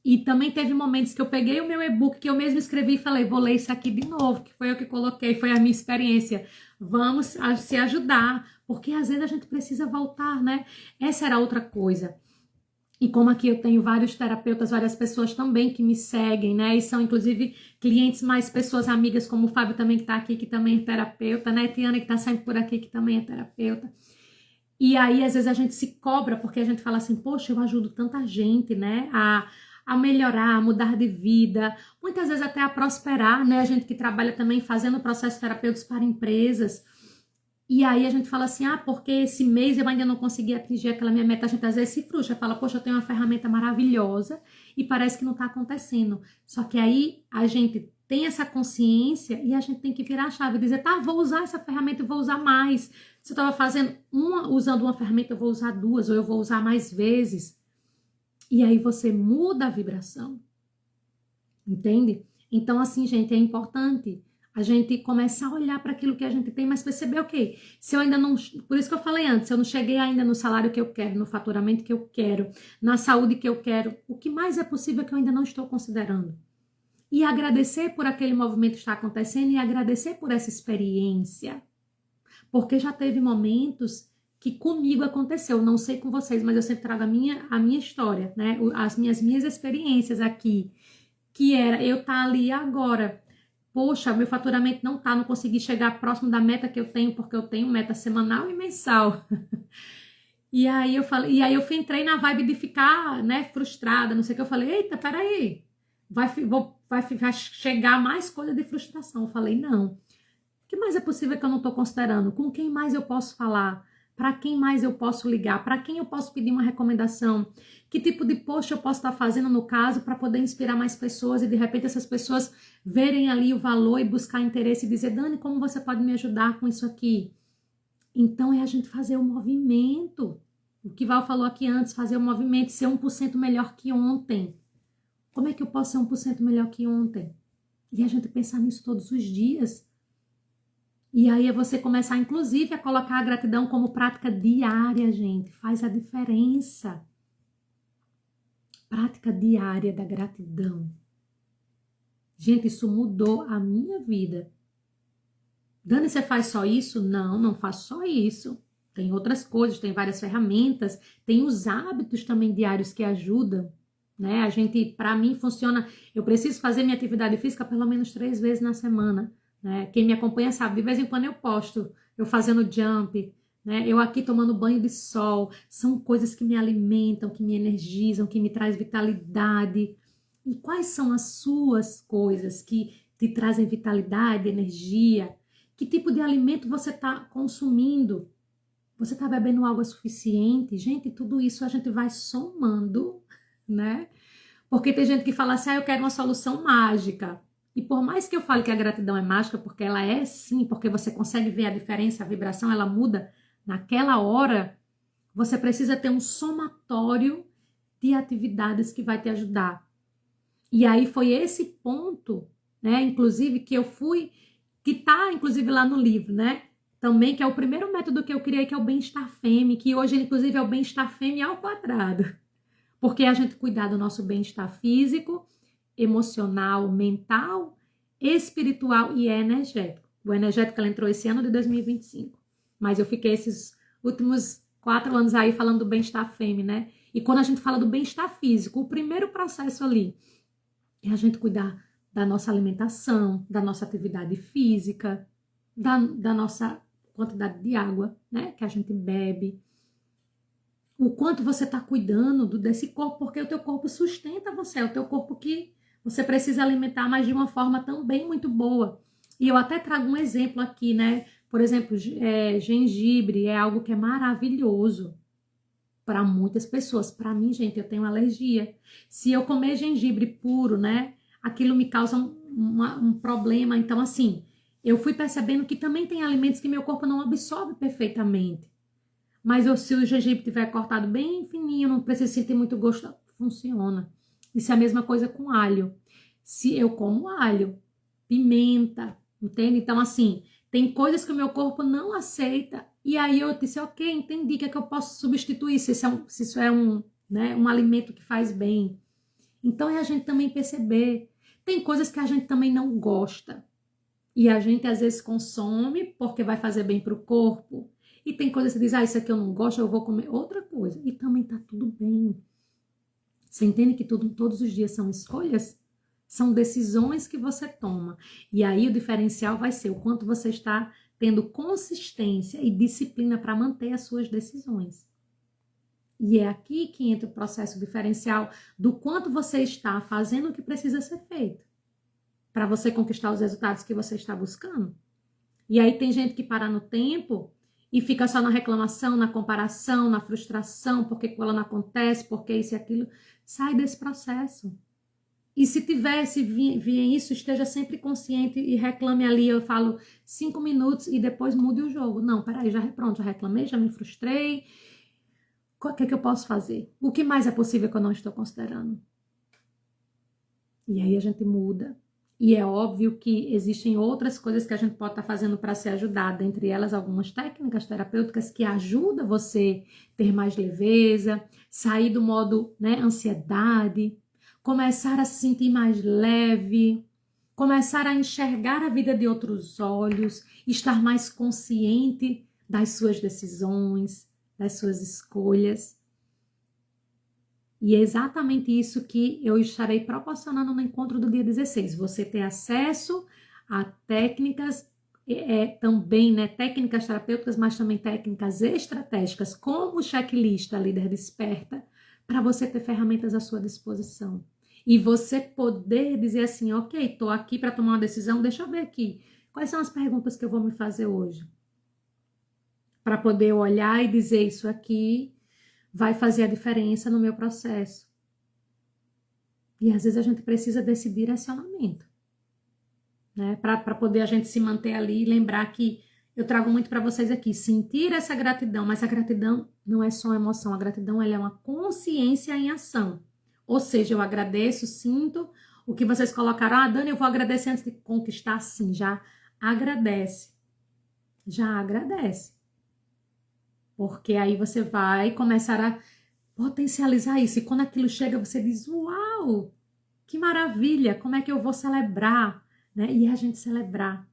S1: E também teve momentos que eu peguei o meu e-book que eu mesmo escrevi e falei, vou ler isso aqui de novo, que foi eu que coloquei, foi a minha experiência. Vamos se ajudar, porque às vezes a gente precisa voltar, né? Essa era outra coisa. E como aqui eu tenho vários terapeutas, várias pessoas também que me seguem, né? E são inclusive clientes, mais pessoas amigas, como o Fábio também que tá aqui, que também é terapeuta, né? Tiana que tá sempre por aqui, que também é terapeuta. E aí, às vezes, a gente se cobra, porque a gente fala assim, poxa, eu ajudo tanta gente, né? A melhorar, a mudar de vida, muitas vezes até a prosperar, né? A gente que trabalha também fazendo processos terapêuticos para empresas. E aí a gente fala assim, porque esse mês eu ainda não consegui atingir aquela minha meta. A gente às vezes se frustra, fala, poxa, eu tenho uma ferramenta maravilhosa e parece que não está acontecendo. Só que aí a gente tem essa consciência e a gente tem que virar a chave e dizer, tá, vou usar essa ferramenta e vou usar mais. Se eu estava fazendo usando uma ferramenta, eu vou usar duas, ou eu vou usar mais vezes. E aí você muda a vibração. Entende? Então, assim, gente, é importante a gente começar a olhar para aquilo que a gente tem, mas perceber, ok, se eu ainda não, por isso que eu falei antes, se eu não cheguei ainda no salário que eu quero, no faturamento que eu quero, na saúde que eu quero, o que mais é possível que eu ainda não estou considerando? E agradecer por aquele movimento estar acontecendo e agradecer por essa experiência. Porque já teve momentos que comigo aconteceu, não sei com vocês, mas eu sempre trago a minha história, né? As minhas experiências aqui, que era eu estar ali agora. Poxa, meu faturamento não tá, não consegui chegar próximo da meta que eu tenho, porque eu tenho meta semanal e mensal. E aí eu falei, e aí eu entrei na vibe de ficar, né, frustrada, não sei o que. Eu falei, eita, peraí, vai chegar mais coisa de frustração. Eu falei, não. O que mais é possível que eu não estou considerando? Com quem mais eu posso falar? Para quem mais eu posso ligar? Para quem eu posso pedir uma recomendação? Que tipo de post eu posso estar fazendo no caso para poder inspirar mais pessoas e de repente essas pessoas verem ali o valor e buscar interesse e dizer, Dani, como você pode me ajudar com isso aqui? Então é a gente fazer o movimento. O que Val falou aqui antes, fazer o movimento, ser 1% melhor que ontem. Como é que eu posso ser 1% melhor que ontem? E a gente pensar nisso todos os dias. E aí é você começar, inclusive, a colocar a gratidão como prática diária, gente. Faz a diferença. Prática diária da gratidão. Gente, isso mudou a minha vida. Dani, você faz só isso? Não, não faço só isso. Tem outras coisas, tem várias ferramentas, tem os hábitos também diários que ajudam, né? A gente, para mim, funciona. Eu preciso fazer minha atividade física pelo menos 3 vezes na semana, né? Quem me acompanha sabe, de vez em quando eu posto, eu fazendo jump, né? Eu aqui tomando banho de sol. São coisas que me alimentam, que me energizam, que me traz vitalidade. E quais são as suas coisas que te trazem vitalidade, energia? Que tipo de alimento você está consumindo? Você está bebendo água suficiente? Gente, tudo isso a gente vai somando, né? Porque tem gente que fala assim, eu quero uma solução mágica. E por mais que eu fale que a gratidão é mágica, porque ela é sim, porque você consegue ver a diferença, a vibração, ela muda naquela hora, você precisa ter um somatório de atividades que vai te ajudar. E aí foi esse ponto, né, inclusive, que eu fui, que tá, inclusive, lá no livro, né? Também, que é o primeiro método que eu criei, que é o bem-estar fêmea, que hoje, inclusive, é o bem-estar fêmea ao quadrado. Porque a gente cuidar do nosso bem-estar físico, emocional, mental, espiritual e energético. O energético, ela entrou esse ano de 2025. Mas eu fiquei esses últimos 4 anos aí falando do bem-estar fêmea, né? E quando a gente fala do bem-estar físico, o primeiro processo ali é a gente cuidar da nossa alimentação, da nossa atividade física, da nossa quantidade de água, né, que a gente bebe. O quanto você está cuidando desse corpo, porque o teu corpo sustenta você, é o teu corpo que você precisa alimentar, mas de uma forma também muito boa. E eu até trago um exemplo aqui, né? Por exemplo, gengibre é algo que é maravilhoso para muitas pessoas. Para mim, gente, eu tenho alergia. Se eu comer gengibre puro, né, aquilo me causa um problema. Então, assim, eu fui percebendo que também tem alimentos que meu corpo não absorve perfeitamente. Mas se o gengibre tiver cortado bem fininho, não precisa sentir muito gosto, funciona. Isso é a mesma coisa com alho. Se eu como alho, pimenta, entende? Então, assim, tem coisas que o meu corpo não aceita. E aí eu disse, ok, entendi que é que eu posso substituir se isso é né, um alimento que faz bem. Então, é a gente também perceber. Tem coisas que a gente também não gosta. E a gente, às vezes, consome porque vai fazer bem para o corpo. E tem coisas que diz, isso aqui eu não gosto, eu vou comer outra coisa. E também tá tudo bem. Você entende que todos os dias são escolhas? São decisões que você toma. E aí o diferencial vai ser o quanto você está tendo consistência e disciplina para manter as suas decisões. E é aqui que entra o processo diferencial do quanto você está fazendo o que precisa ser feito para você conquistar os resultados que você está buscando. E aí tem gente que para no tempo e fica só na reclamação, na comparação, na frustração, porque ela não acontece, porque isso e aquilo. Sai desse processo. E se vier isso, esteja sempre consciente e reclame ali. Eu falo 5 minutos e depois mude o jogo. Não, peraí, pronto, já reclamei, já me frustrei. O que é que eu posso fazer? O que mais é possível que eu não estou considerando? E aí a gente muda. E é óbvio que existem outras coisas que a gente pode estar fazendo para se ajudar, dentre elas algumas técnicas terapêuticas que ajudam você a ter mais leveza, sair do modo, ansiedade, começar a se sentir mais leve, começar a enxergar a vida de outros olhos, estar mais consciente das suas decisões, das suas escolhas. E é exatamente isso que eu estarei proporcionando no encontro do dia 16. Você ter acesso a técnicas, também, técnicas terapêuticas, mas também técnicas estratégicas, como o checklist, a líder desperta, para você ter ferramentas à sua disposição. E você poder dizer assim, ok, estou aqui para tomar uma decisão, deixa eu ver aqui. Quais são as perguntas que eu vou me fazer hoje? Para poder olhar e dizer isso aqui vai fazer a diferença no meu processo. E às vezes a gente precisa desse direcionamento, para poder a gente se manter ali e lembrar que eu trago muito para vocês aqui, sentir essa gratidão, mas a gratidão não é só uma emoção, a gratidão ela é uma consciência em ação. Ou seja, eu agradeço, sinto o que vocês colocaram, Dani, eu vou agradecer antes de conquistar, sim, já agradece. Já agradece. Porque aí você vai começar a potencializar isso. E quando aquilo chega, você diz, uau, que maravilha, como é que eu vou celebrar? E a gente celebrar.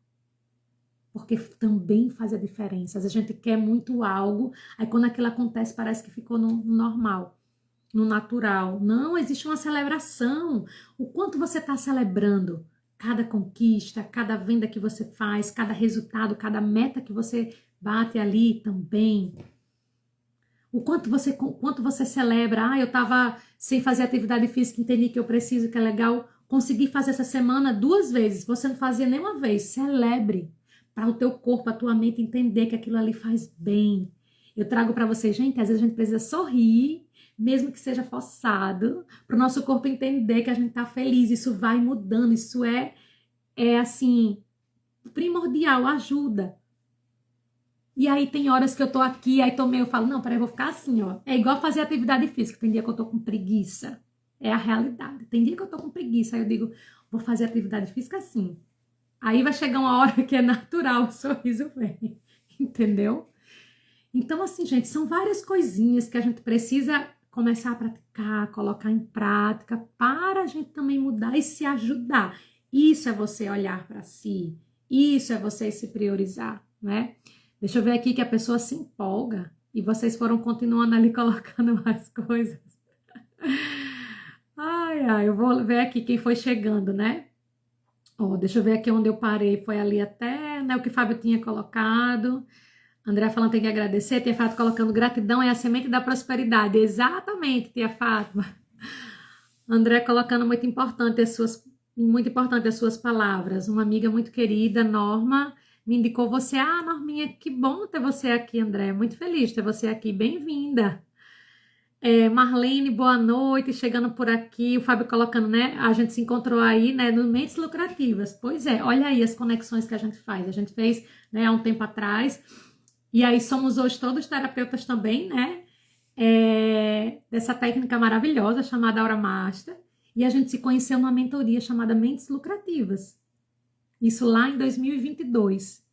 S1: Porque também faz a diferença. A gente quer muito algo, aí quando aquilo acontece, parece que ficou no normal, no natural. Não, existe uma celebração. O quanto você está celebrando cada conquista, cada venda que você faz, cada resultado, cada meta que você bate ali também. O quanto você celebra, eu estava sem fazer atividade física, entendi que eu preciso, que é legal, consegui fazer essa semana 2 vezes, você não fazia nem uma vez, celebre, para o teu corpo, a tua mente entender que aquilo ali faz bem. Eu trago para vocês, gente, às vezes a gente precisa sorrir, mesmo que seja forçado, para o nosso corpo entender que a gente está feliz, isso vai mudando, isso é assim, primordial, ajuda. E aí tem horas que eu tô aqui, aí eu falo, não, peraí, eu vou ficar assim, ó. É igual fazer atividade física, tem dia que eu tô com preguiça. É a realidade. Tem dia que eu tô com preguiça, aí eu digo, vou fazer atividade física assim. Aí vai chegar uma hora que é natural, o sorriso vem. Entendeu? Então, assim, gente, são várias coisinhas que a gente precisa começar a praticar, colocar em prática, para a gente também mudar e se ajudar. Isso é você olhar para si. Isso é você se priorizar, Deixa eu ver aqui que a pessoa se empolga e vocês foram continuando ali colocando mais coisas. Ai, eu vou ver aqui quem foi chegando, deixa eu ver aqui onde eu parei. Foi ali até, o que o Fábio tinha colocado. André falando tem que agradecer. Tia Fátima colocando gratidão é a semente da prosperidade. Exatamente, tia Fátima. André colocando muito importante as suas palavras. Uma amiga muito querida, Norma, me indicou você. Norminha, que bom ter você aqui, André. Muito feliz de ter você aqui. Bem-vinda. Marlene, boa noite. Chegando por aqui. O Fábio colocando, a gente se encontrou aí, no Mentes Lucrativas. Pois é, olha aí as conexões que a gente faz. A gente fez, há um tempo atrás. E aí somos hoje todos terapeutas também, dessa técnica maravilhosa chamada Aura Master. E a gente se conheceu numa mentoria chamada Mentes Lucrativas. Isso lá em 2022.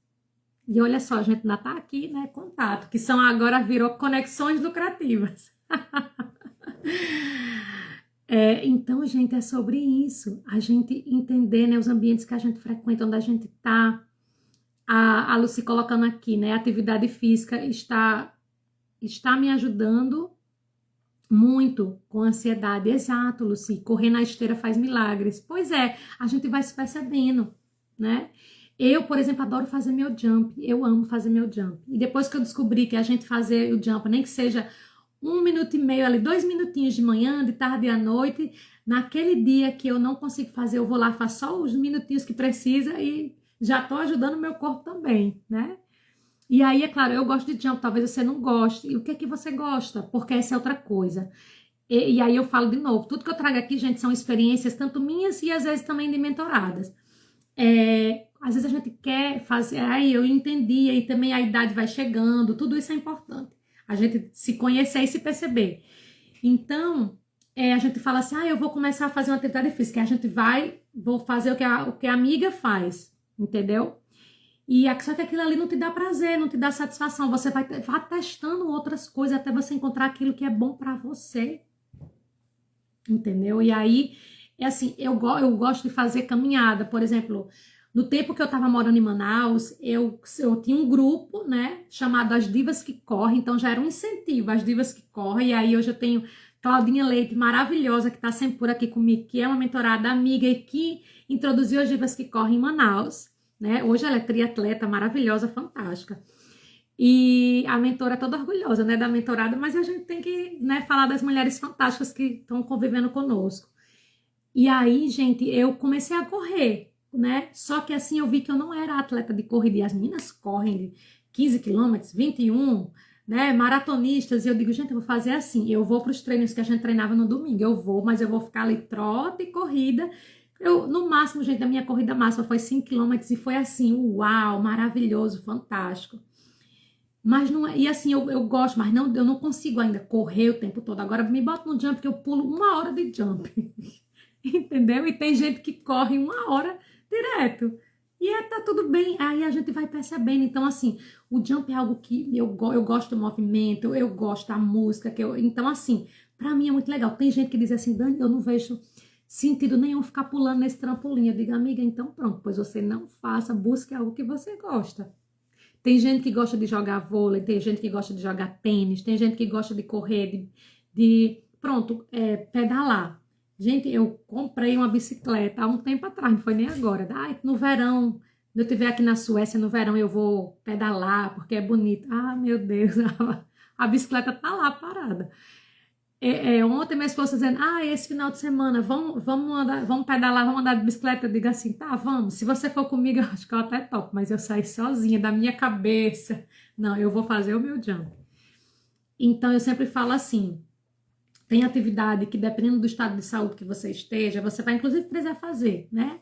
S1: E olha só, a gente ainda está aqui, contato, que são agora virou conexões lucrativas. Então, gente, é sobre isso. A gente entender, os ambientes que a gente frequenta, onde a gente está. A Lucy colocando aqui, a atividade física está me ajudando Muito, com ansiedade. Exato, Luci. Correr na esteira faz milagres. Pois é, a gente vai se percebendo, né? Eu, por exemplo, adoro fazer meu jump. Eu amo fazer meu jump. E depois que eu descobri que a gente fazer o jump, nem que seja 1 minuto e meio ali, 2 minutinhos de manhã, de tarde e à noite, naquele dia que eu não consigo fazer, eu vou lá, faço só os minutinhos que precisa e já tô ajudando o meu corpo também, né? E aí, é claro, eu gosto de jump, talvez você não goste. E o que é que você gosta? Porque essa é outra coisa. E aí eu falo de novo, tudo que eu trago aqui, gente, são experiências tanto minhas e às vezes também de mentoradas. Às vezes a gente quer fazer, aí eu entendi, aí também a idade vai chegando, tudo isso é importante. A gente se conhecer e se perceber. Então, a gente fala assim, eu vou começar a fazer uma atividade física, a gente vou fazer o que a amiga faz, entendeu? Só que aquilo ali não te dá prazer, não te dá satisfação. Você vai testando outras coisas até você encontrar aquilo que é bom para você. Entendeu? E aí, é assim, eu gosto de fazer caminhada. Por exemplo, no tempo que eu estava morando em Manaus, eu tinha um grupo, né, chamado As Divas que Correm. Então já era um incentivo, As Divas que Correm. E aí hoje eu tenho Claudinha Leite, maravilhosa, que está sempre por aqui comigo, que é uma mentorada amiga e que introduziu As Divas que Correm em Manaus. Né? Hoje ela é triatleta maravilhosa, fantástica. E a mentora é toda orgulhosa, né, da mentorada, mas a gente tem que, né, falar das mulheres fantásticas que estão convivendo conosco. E aí, gente, eu comecei a correr, né? Só que assim eu vi que eu não era atleta de corrida. E as meninas correm de 15 quilômetros, 21, né? Maratonistas. E eu digo, gente, eu vou fazer assim. Eu vou para os treinos que a gente treinava no domingo. Eu vou, mas eu vou ficar ali trote e corrida. No máximo, gente, a minha corrida máxima foi 5 quilômetros e foi assim, uau, maravilhoso, fantástico. Mas não é, e assim, eu gosto, mas não, eu não consigo ainda correr o tempo todo. Agora me bota no jump que eu pulo 1 hora de jump. Entendeu? E tem gente que corre 1 hora direto. E tá tudo bem. Aí a gente vai percebendo. Então, assim, o jump é algo que eu gosto do movimento, eu gosto da música. Então, assim, pra mim é muito legal. Tem gente que diz assim, Dani, eu não vejo sentido nenhum ficar pulando nesse trampolim. Eu digo, amiga, então pronto, pois você não faça, busque algo que você gosta. Tem gente que gosta de jogar vôlei, tem gente que gosta de jogar tênis, tem gente que gosta de correr, pronto, pedalar. Gente, eu comprei uma bicicleta há um tempo atrás, não foi nem agora. No verão, quando eu estiver aqui na Suécia, no verão eu vou pedalar, porque é bonito. Meu Deus, a bicicleta tá lá parada. Ontem minha esposa dizendo, esse final de semana, vamos pedalar, vamos andar de bicicleta. Eu digo assim, tá, vamos. Se você for comigo, eu acho que eu até topo, mas eu saí sozinha, da minha cabeça. Não, eu vou fazer o meu jump. Então, eu sempre falo assim, tem atividade que, dependendo do estado de saúde que você esteja, você vai, inclusive, precisar fazer, né?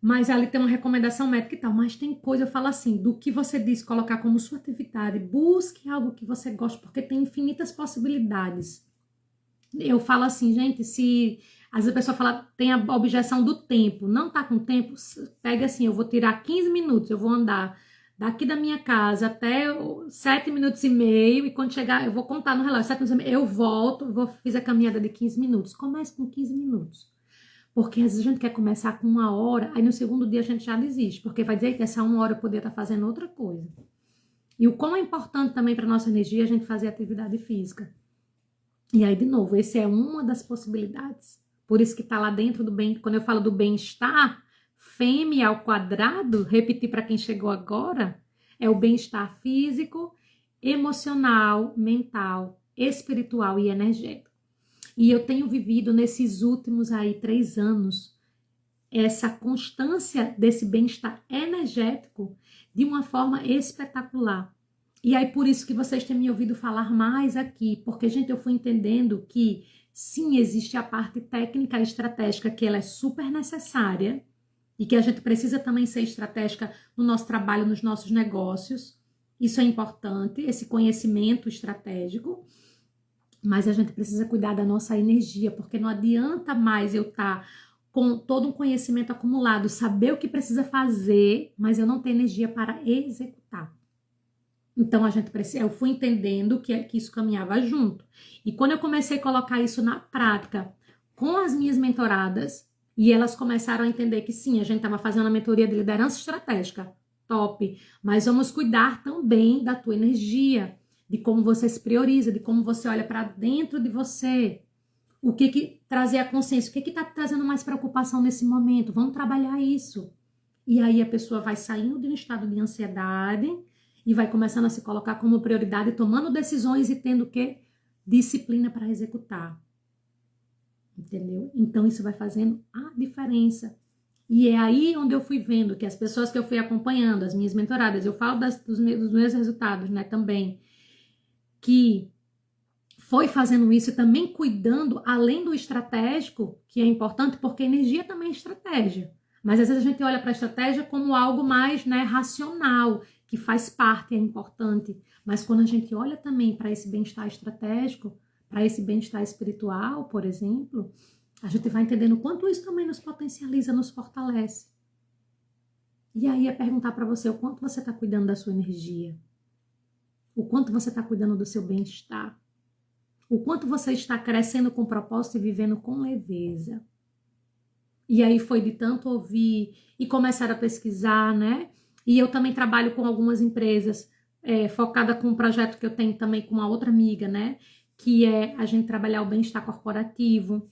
S1: Mas ali tem uma recomendação médica e tal, mas tem coisa, eu falo assim, do que você diz colocar como sua atividade, busque algo que você goste, porque tem infinitas possibilidades. Eu falo assim, gente, se às vezes a pessoa fala, tem a objeção do tempo, não tá com tempo, pega assim, eu vou tirar 15 minutos, eu vou andar daqui da minha casa até 7 minutos e meio, e quando chegar, eu vou contar no relógio, 7 minutos e meio, eu volto, fiz a caminhada de 15 minutos. Comece com 15 minutos. Porque às vezes a gente quer começar com 1 hora, aí no segundo dia a gente já desiste, porque vai dizer que essa 1 hora eu poderia estar fazendo outra coisa. E o quão é importante também para nossa energia a gente fazer atividade física. E aí, de novo, essa é uma das possibilidades. Por isso que está lá dentro do bem, quando eu falo do bem-estar, fêmea ao quadrado, repetir para quem chegou agora, é o bem-estar físico, emocional, mental, espiritual e energético. E eu tenho vivido nesses últimos 3 anos essa constância desse bem-estar energético de uma forma espetacular. E aí por isso que vocês têm me ouvido falar mais aqui, porque, gente, eu fui entendendo que sim, existe a parte técnica e estratégica, que ela é super necessária e que a gente precisa também ser estratégica no nosso trabalho, nos nossos negócios. Isso é importante, esse conhecimento estratégico. Mas a gente precisa cuidar da nossa energia, porque não adianta mais eu estar com todo um conhecimento acumulado, saber o que precisa fazer, mas eu não ter energia para executar. Então eu fui entendendo que isso caminhava junto. E quando eu comecei a colocar isso na prática com as minhas mentoradas, e elas começaram a entender que sim, a gente estava fazendo uma mentoria de liderança estratégica, top, mas vamos cuidar também da tua energia. de como você se prioriza, de como você olha para dentro de você. O que trazer a consciência, o que está trazendo mais preocupação nesse momento? Vamos trabalhar isso. E aí a pessoa vai saindo de um estado de ansiedade e vai começando a se colocar como prioridade, tomando decisões e tendo que disciplina para executar. Entendeu? Então isso vai fazendo a diferença. E é aí onde eu fui vendo que as pessoas que eu fui acompanhando, as minhas mentoradas, eu falo dos meus resultados, né, também, que foi fazendo isso e também cuidando, além do estratégico, que é importante, porque energia também é estratégia. Mas às vezes a gente olha para a estratégia como algo mais, né, racional, que faz parte, é importante. Mas quando a gente olha também para esse bem-estar estratégico, para esse bem-estar espiritual, por exemplo, a gente vai entendendo o quanto isso também nos potencializa, nos fortalece. E aí é perguntar para você o quanto você está cuidando da sua energia, o quanto você está cuidando do seu bem-estar, o quanto você está crescendo com propósito e vivendo com leveza. E aí foi de tanto ouvir e começar a pesquisar, né? E eu também trabalho com algumas empresas, focada com um projeto que eu tenho também com uma outra amiga, né? Que é a gente trabalhar o bem-estar corporativo.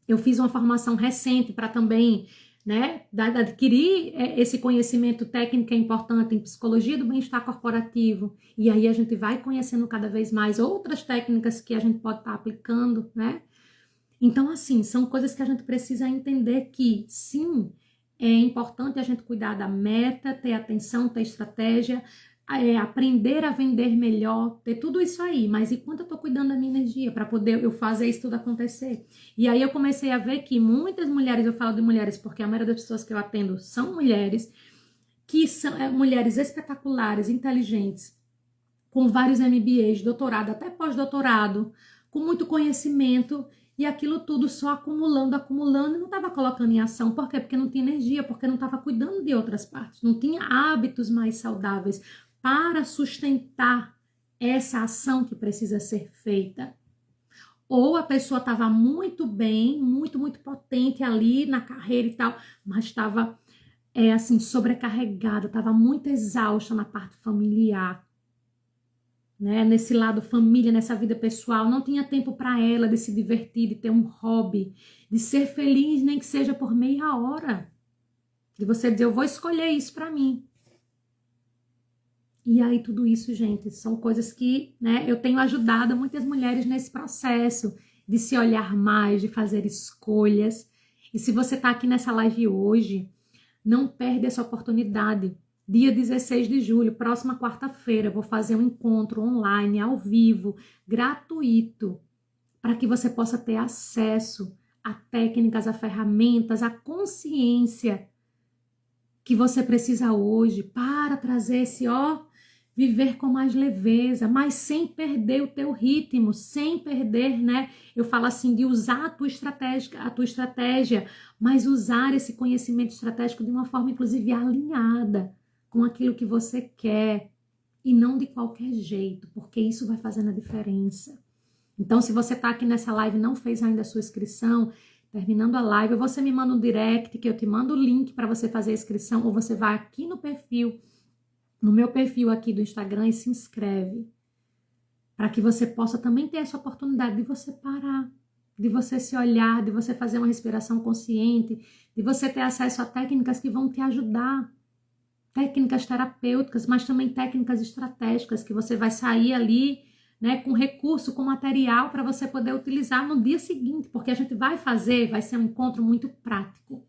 S1: Eu fiz uma formação recente para também, né, adquirir esse conhecimento técnico que é importante em psicologia do bem-estar corporativo. E aí a gente vai conhecendo cada vez mais outras técnicas que a gente pode estar aplicando, né? Então, assim, são coisas que a gente precisa entender que, sim, é importante a gente cuidar da meta, ter atenção, ter estratégia, aprender a vender melhor, ter tudo isso aí. Mas enquanto eu estou cuidando da minha energia para poder eu fazer isso tudo acontecer? E aí eu comecei a ver que muitas mulheres, eu falo de mulheres porque a maioria das pessoas que eu atendo são mulheres, que são mulheres espetaculares, inteligentes, com vários MBAs, doutorado, até pós-doutorado, com muito conhecimento, e aquilo tudo só acumulando, acumulando, e não estava colocando em ação. Por quê? Porque não tinha energia, porque não estava cuidando de outras partes, não tinha hábitos mais saudáveis para sustentar essa ação que precisa ser feita. Ou a pessoa estava muito bem, muito, muito potente ali na carreira e tal, mas estava, assim, sobrecarregada, estava muito exausta na parte familiar, né? Nesse lado família, nessa vida pessoal, não tinha tempo para ela de se divertir, de ter um hobby, de ser feliz, nem que seja por meia hora. De você dizer, eu vou escolher isso para mim. E aí tudo isso, gente, são coisas que, né, eu tenho ajudado muitas mulheres nesse processo de se olhar mais, de fazer escolhas. E se você está aqui nessa live hoje, não perde essa oportunidade. Dia 16 de julho, próxima quarta-feira, eu vou fazer um encontro online, ao vivo, gratuito, para que você possa ter acesso a técnicas, a ferramentas, a consciência que você precisa hoje para trazer esse, viver com mais leveza, mas sem perder o teu ritmo, sem perder, né? Eu falo assim, de usar a tua estratégia, mas usar esse conhecimento estratégico de uma forma, inclusive, alinhada com aquilo que você quer e não de qualquer jeito, porque isso vai fazendo a diferença. Então, se você está aqui nessa live e não fez ainda a sua inscrição, terminando a live, você me manda um direct que eu te mando o link para você fazer a inscrição, ou você vai aqui no meu perfil aqui do Instagram e se inscreve, para que você possa também ter essa oportunidade de você parar, de você se olhar, de você fazer uma respiração consciente, de você ter acesso a técnicas que vão te ajudar, técnicas terapêuticas, mas também técnicas estratégicas, que você vai sair ali, né, com recurso, com material para você poder utilizar no dia seguinte, porque a gente vai ser um encontro muito prático.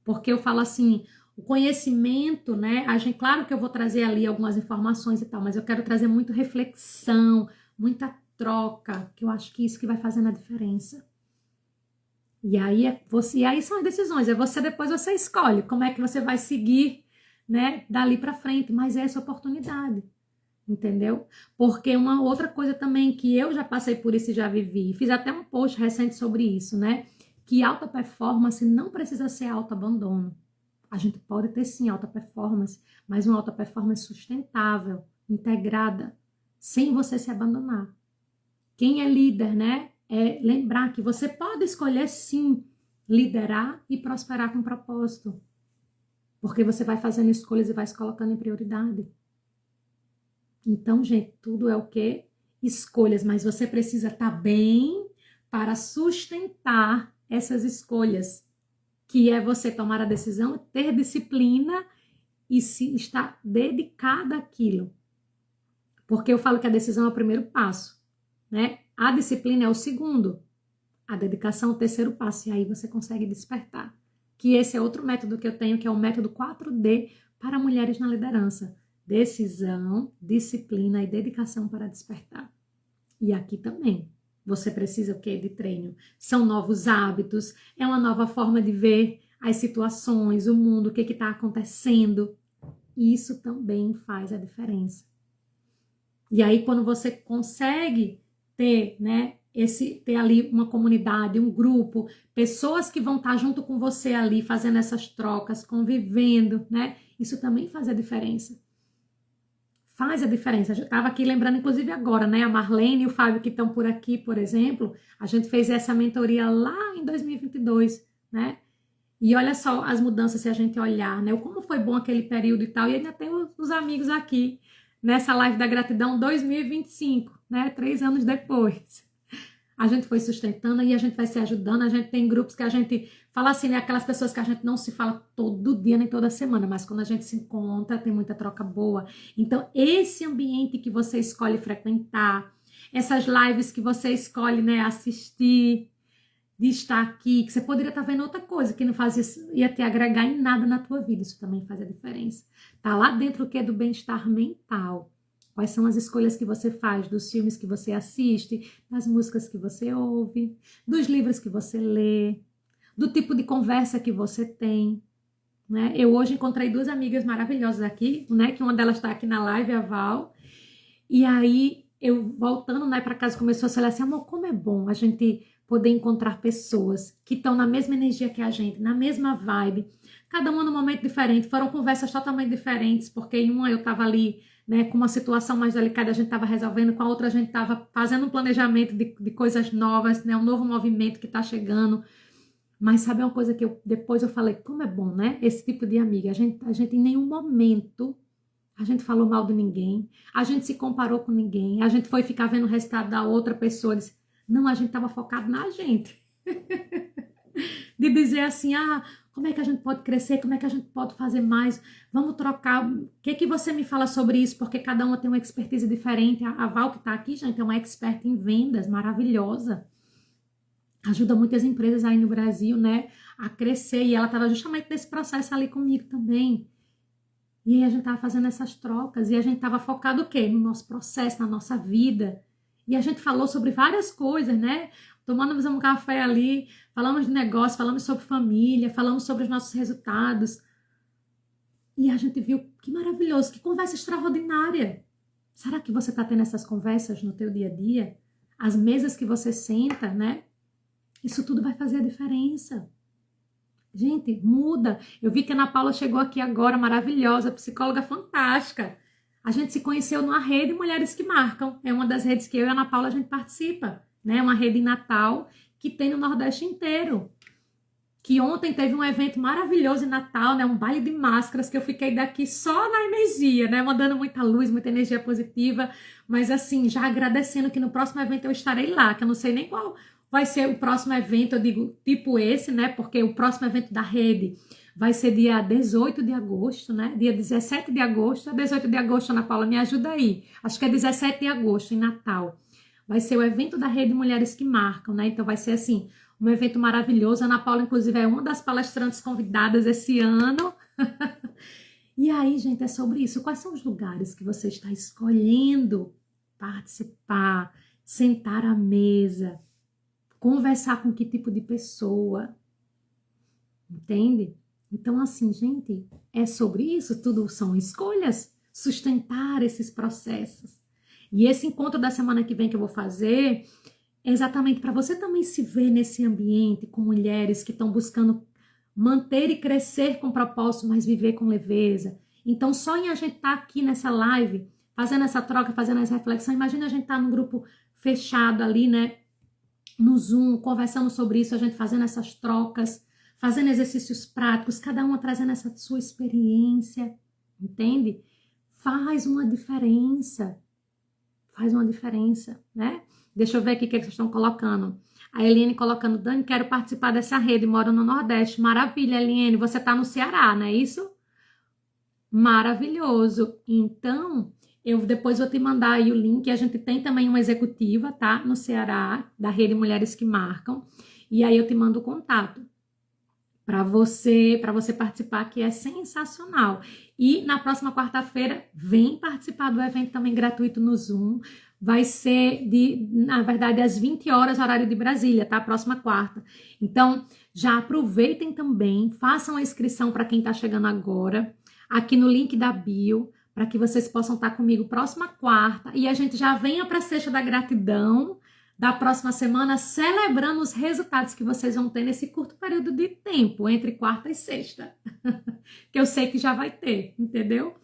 S1: Porque eu falo assim, o conhecimento, né, claro que eu vou trazer ali algumas informações e tal, mas eu quero trazer muito reflexão, muita troca, que eu acho que isso que vai fazendo a diferença. E aí, aí são as decisões, depois você escolhe como é que você vai seguir, né, dali para frente, mas é essa oportunidade. Entendeu? Porque uma outra coisa também que eu já passei por isso e já vivi, fiz até um post recente sobre isso, né? Que alta performance não precisa ser autoabandono. A gente pode ter sim alta performance, mas uma alta performance sustentável, integrada, sem você se abandonar. Quem é líder, né? É lembrar que você pode escolher sim liderar e prosperar com propósito. Porque você vai fazendo escolhas e vai se colocando em prioridade. Então, gente, tudo é o quê? Escolhas, mas você precisa estar bem para sustentar essas escolhas, que é você tomar a decisão, ter disciplina e se estar dedicada àquilo. Porque eu falo que a decisão é o primeiro passo, né? A disciplina é o segundo, a dedicação é o terceiro passo, e aí você consegue despertar. Que esse é outro método que eu tenho, que é o método 4D para mulheres na liderança. Decisão, disciplina e dedicação para despertar. E aqui também, você precisa o quê? De treino. São novos hábitos, é uma nova forma de ver as situações, o mundo, o que está acontecendo. Isso também faz a diferença. E aí, quando você consegue ter, né, ter ali uma comunidade, um grupo, pessoas que vão estar junto com você ali, fazendo essas trocas, convivendo, né? Isso também faz a diferença. Faz a diferença. Eu estava aqui lembrando, inclusive agora, né? A Marlene e o Fábio que estão por aqui, por exemplo, a gente fez essa mentoria lá em 2022, né? E olha só as mudanças se a gente olhar, né? Como foi bom aquele período e tal. E ainda tem os amigos aqui nessa live da gratidão 2025, né? 3 anos depois. A gente foi sustentando e a gente vai se ajudando. A gente tem grupos que a gente fala assim, né? Aquelas pessoas que a gente não se fala todo dia nem toda semana, mas quando a gente se encontra, tem muita troca boa. Então, esse ambiente que você escolhe frequentar, essas lives que você escolhe, né, assistir, de estar aqui, que você poderia estar vendo outra coisa que não fazia, ia te agregar em nada na tua vida. Isso também faz a diferença. Tá lá dentro o que é do bem-estar mental. Quais são as escolhas que você faz, dos filmes que você assiste, das músicas que você ouve, dos livros que você lê, do tipo de conversa que você tem, né? Eu hoje encontrei 2 amigas maravilhosas aqui, né? Que uma delas está aqui na live, a Val. E aí, eu voltando, né, para casa, começou a falar assim, amor, como é bom a gente poder encontrar pessoas que estão na mesma energia que a gente, na mesma vibe, cada uma num momento diferente. Foram conversas totalmente diferentes, porque em uma eu estava ali, né, com uma situação mais delicada, a gente estava resolvendo, com a outra a gente estava fazendo um planejamento de coisas novas, né, um novo movimento que está chegando. Mas sabe uma coisa que depois eu falei, como é bom, né, esse tipo de amiga. A gente em nenhum momento a gente falou mal de ninguém, a gente se comparou com ninguém, a gente foi ficar vendo o resultado da outra pessoa. Disse, não, a gente estava focado na gente. De dizer assim, como é que a gente pode crescer, como é que a gente pode fazer mais, vamos trocar, o que você me fala sobre isso, porque cada uma tem uma expertise diferente. A Val que está aqui, gente, é uma expert em vendas, maravilhosa, ajuda muitas empresas aí no Brasil, né, a crescer, e ela estava justamente nesse processo ali comigo também. E aí a gente estava fazendo essas trocas, e a gente estava focado o quê? No nosso processo, na nossa vida. E a gente falou sobre várias coisas, né? Tomamos um café ali, falamos de negócio, falamos sobre família, falamos sobre os nossos resultados. E a gente viu que maravilhoso, que conversa extraordinária. Será que você está tendo essas conversas no teu dia a dia? As mesas que você senta, né? Isso tudo vai fazer a diferença. Gente, muda. Eu vi que a Ana Paula chegou aqui agora, maravilhosa, psicóloga fantástica. A gente se conheceu numa rede Mulheres que Marcam. É uma das redes que eu e a Ana Paula a gente participa, né? Uma rede em Natal que tem no Nordeste inteiro. Que ontem teve um evento maravilhoso em Natal, né? Um baile de máscaras que eu fiquei daqui só na energia, né? Mandando muita luz, muita energia positiva. Mas assim, já agradecendo que no próximo evento eu estarei lá, que eu não sei nem qual vai ser o próximo evento, eu digo tipo esse, né? Porque o próximo evento da rede vai ser dia 18 de agosto, né? Dia 17 de agosto, 18 de agosto, Ana Paula, me ajuda aí. Acho que é 17 de agosto, em Natal. Vai ser o evento da rede Mulheres que Marcam, né? Então vai ser assim, um evento maravilhoso. A Ana Paula, inclusive, é uma das palestrantes convidadas esse ano. E aí, gente, é sobre isso. Quais são os lugares que você está escolhendo participar, sentar à mesa, conversar com que tipo de pessoa, entende? Então, assim, gente, é sobre isso, tudo são escolhas, sustentar esses processos. E esse encontro da semana que vem que eu vou fazer é exatamente para você também se ver nesse ambiente com mulheres que estão buscando manter e crescer com propósito, mas viver com leveza. Então, só em a gente estar aqui nessa live, fazendo essa troca, fazendo essa reflexão, imagina a gente estar num grupo fechado ali, né? No Zoom, conversando sobre isso, a gente fazendo essas trocas, fazendo exercícios práticos, cada uma trazendo essa sua experiência, entende? faz uma diferença. Faz uma diferença, né? Deixa eu ver aqui o que vocês estão colocando. A Eliane colocando, Dani, quero participar dessa rede, moro no Nordeste. Maravilha, Eliane, você tá no Ceará, não é isso? Maravilhoso. Então, eu depois vou te mandar aí o link. A gente tem também uma executiva, tá? No Ceará, da Rede Mulheres que Marcam. E aí eu te mando o contato para você participar, que é sensacional. E na próxima quarta-feira, vem participar do evento também gratuito no Zoom. Vai ser, na verdade, às 20 horas, horário de Brasília, tá? Próxima quarta. Então, já aproveitem também, façam a inscrição para quem está chegando agora, aqui no link da bio, para que vocês possam estar comigo próxima quarta. E a gente já venha para a Sexta da Gratidão da próxima semana, celebrando os resultados que vocês vão ter nesse curto período de tempo, entre quarta e sexta. Que eu sei que já vai ter, entendeu?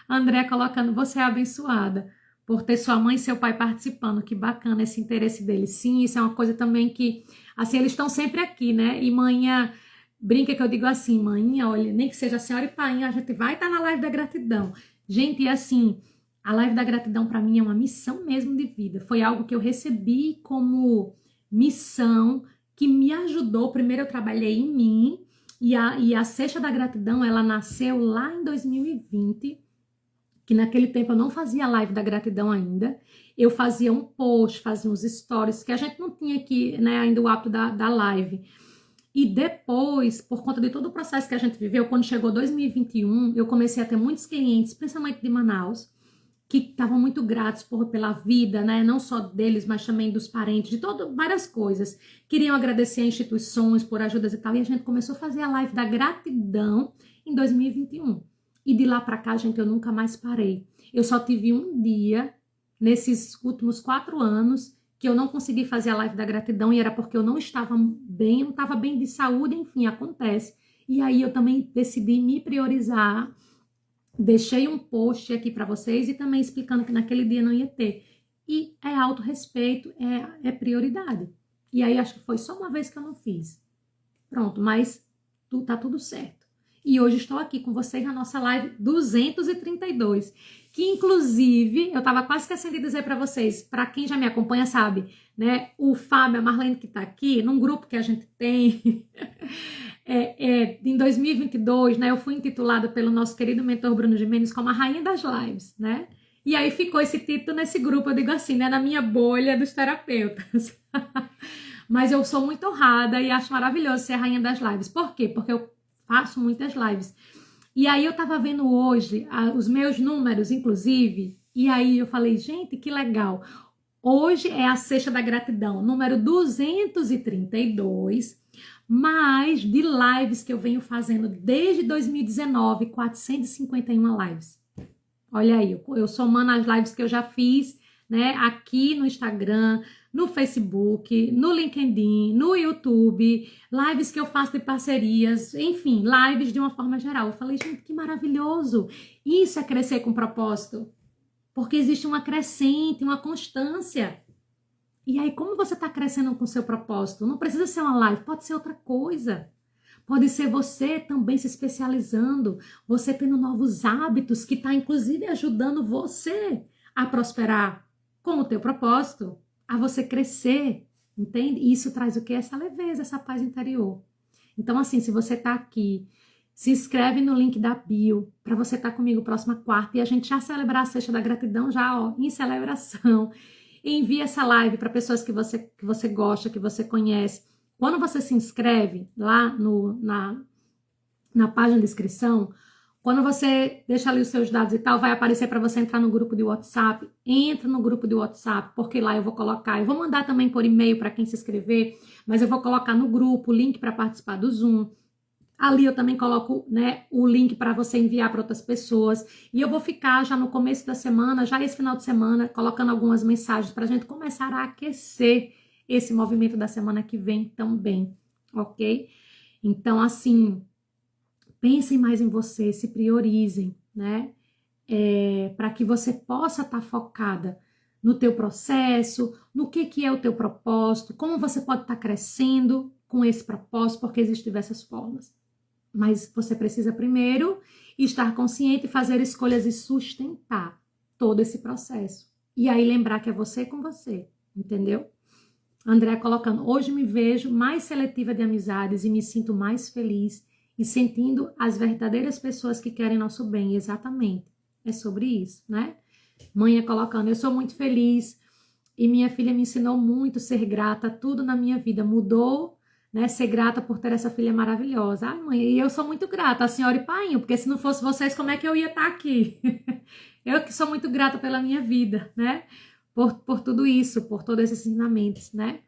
S1: André colocando, você é abençoada por ter sua mãe e seu pai participando. Que bacana esse interesse deles. Sim, isso é uma coisa também que, assim, eles estão sempre aqui, né? E manhã, brinca que eu digo assim, manhã, olha, nem que seja a senhora e pai, a gente vai estar na live da gratidão. Gente, e assim, a live da gratidão para mim é uma missão mesmo de vida. Foi algo que eu recebi como missão, que me ajudou. Primeiro eu trabalhei em mim, e a Sexta da Gratidão, ela nasceu lá em 2020, que naquele tempo eu não fazia live da gratidão ainda. Eu fazia um post, fazia uns stories, que a gente não tinha aqui, né, ainda o hábito da live. E depois, por conta de todo o processo que a gente viveu, quando chegou 2021, eu comecei a ter muitos clientes, principalmente de Manaus, que estavam muito gratos pela vida, né? Não só deles, mas também dos parentes, de várias coisas. Queriam agradecer a instituições por ajudas e tal. E a gente começou a fazer a live da gratidão em 2021. E de lá para cá, gente, eu nunca mais parei. Eu só tive um dia, nesses últimos 4 anos, que eu não consegui fazer a live da gratidão, e era porque eu não estava bem, não estava bem de saúde, enfim, acontece. E aí eu também decidi me priorizar. Deixei um post aqui para vocês e também explicando que naquele dia não ia ter. E é autorrespeito, é prioridade. E aí acho que foi só uma vez que eu não fiz. Pronto, mas tá tudo certo. E hoje estou aqui com vocês na nossa live 232, que inclusive, eu estava quase esquecendo de dizer para vocês, para quem já me acompanha sabe, né? O Fábio, a Marlene que está aqui, num grupo que a gente tem... em 2022, né, eu fui intitulada pelo nosso querido mentor Bruno Gimenez como a rainha das lives, né? E aí ficou esse título nesse grupo, eu digo assim, né, na minha bolha dos terapeutas. Mas eu sou muito honrada e acho maravilhoso ser a rainha das lives. Por quê? Porque eu faço muitas lives. E aí eu tava vendo hoje os meus números, inclusive, e aí eu falei, gente, que legal. Hoje é a Sexta da Gratidão, número 232, mais de lives que eu venho fazendo desde 2019, 451 lives. Olha aí, eu somando as lives que eu já fiz, né, aqui no Instagram, no Facebook, no LinkedIn, no YouTube, lives que eu faço de parcerias, enfim, lives de uma forma geral. Eu falei, gente, que maravilhoso! Isso é crescer com propósito, porque existe uma crescente, uma constância. E aí, como você está crescendo com o seu propósito? Não precisa ser uma live, pode ser outra coisa. Pode ser você também se especializando, você tendo novos hábitos que está, inclusive, ajudando você a prosperar com o teu propósito, a você crescer, entende? E isso traz o quê? Essa leveza, essa paz interior. Então, assim, se você está aqui, se inscreve no link da bio para você estar comigo próxima quarta e a gente já celebrar a Sexta da Gratidão, já, ó, em celebração. Envie essa live para pessoas que você gosta, que você conhece. Quando você se inscreve lá na página de inscrição, quando você deixa ali os seus dados e tal, vai aparecer para você entrar no grupo de WhatsApp. Entra no grupo de WhatsApp, porque lá eu vou colocar, eu vou mandar também por e-mail para quem se inscrever, mas eu vou colocar no grupo o link para participar do Zoom. Ali eu também coloco, né, o link para você enviar para outras pessoas. E eu vou ficar já no começo da semana, já esse final de semana, colocando algumas mensagens para a gente começar a aquecer esse movimento da semana que vem também, ok? Então, assim, pensem mais em você, se priorizem, né? Para que você possa estar focada no teu processo, no que é o teu propósito, como você pode estar crescendo com esse propósito, porque existem diversas formas. Mas você precisa primeiro estar consciente, fazer escolhas e sustentar todo esse processo. E aí lembrar que é você com você, entendeu? André colocando, hoje me vejo mais seletiva de amizades e me sinto mais feliz e sentindo as verdadeiras pessoas que querem nosso bem, exatamente. É sobre isso, né? Mãe colocando, eu sou muito feliz e minha filha me ensinou muito a ser grata, tudo na minha vida mudou, né? Ser grata por ter essa filha maravilhosa. Ai, mãe, e eu sou muito grata, a senhora e pai, porque se não fosse vocês, como é que eu ia estar aqui? Eu que sou muito grata pela minha vida, né? Por tudo isso, por todos esses ensinamentos, né?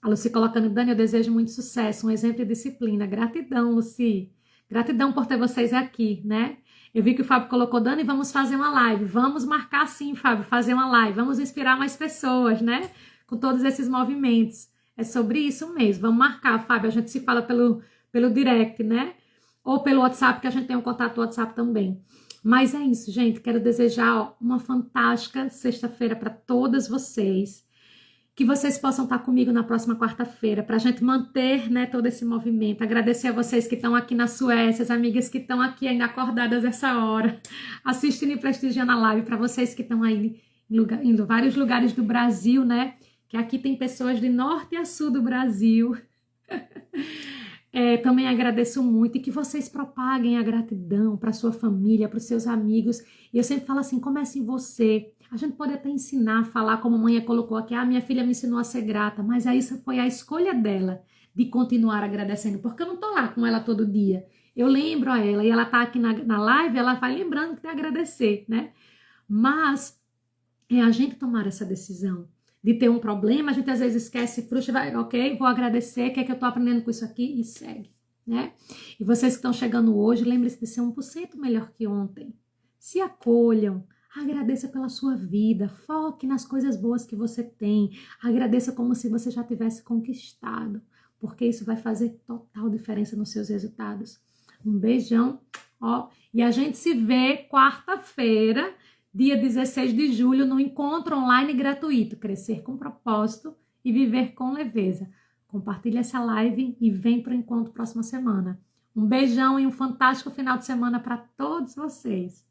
S1: A Lucy colocando, Dani, eu desejo muito sucesso, um exemplo de disciplina. Gratidão, Lucy. Gratidão por ter vocês aqui, né? Eu vi que o Fábio colocou, Dani, vamos fazer uma live. Vamos marcar sim, Fábio, fazer uma live. Vamos inspirar mais pessoas, né? Com todos esses movimentos. É sobre isso mesmo. Vamos marcar, Fábio. A gente se fala pelo direct, né? Ou pelo WhatsApp, que a gente tem um contato do WhatsApp também. Mas é isso, gente. Quero desejar uma fantástica sexta-feira para todas vocês. Que vocês possam estar comigo na próxima quarta-feira, para a gente manter, né, todo esse movimento. Agradecer a vocês que estão aqui na Suécia, as amigas que estão aqui ainda acordadas essa hora, assistindo e prestigiando a live, para vocês que estão aí em vários lugares do Brasil, né, que aqui tem pessoas de norte a sul do Brasil. Também agradeço muito e que vocês propaguem a gratidão para sua família, para os seus amigos. E eu sempre falo assim, comece em você. A gente pode até ensinar a falar, como a mãe colocou aqui, minha filha me ensinou a ser grata, mas aí foi a escolha dela de continuar agradecendo, porque eu não tô lá com ela todo dia. Eu lembro a ela e ela tá aqui na live, ela vai lembrando que tem que agradecer, né? Mas é a gente tomar essa decisão de ter um problema, a gente às vezes esquece, frustra, vai, ok, vou agradecer, o que é que eu tô aprendendo com isso aqui? E segue, né? E vocês que estão chegando hoje, lembre-se de ser 1% melhor que ontem. Se acolham, agradeça pela sua vida, foque nas coisas boas que você tem, agradeça como se você já tivesse conquistado, porque isso vai fazer total diferença nos seus resultados. Um beijão, ó, e a gente se vê quarta-feira, dia 16 de julho, no encontro online gratuito, Crescer com Propósito e Viver com Leveza. Compartilha essa live e vem para o encontro próxima semana. Um beijão e um fantástico final de semana para todos vocês.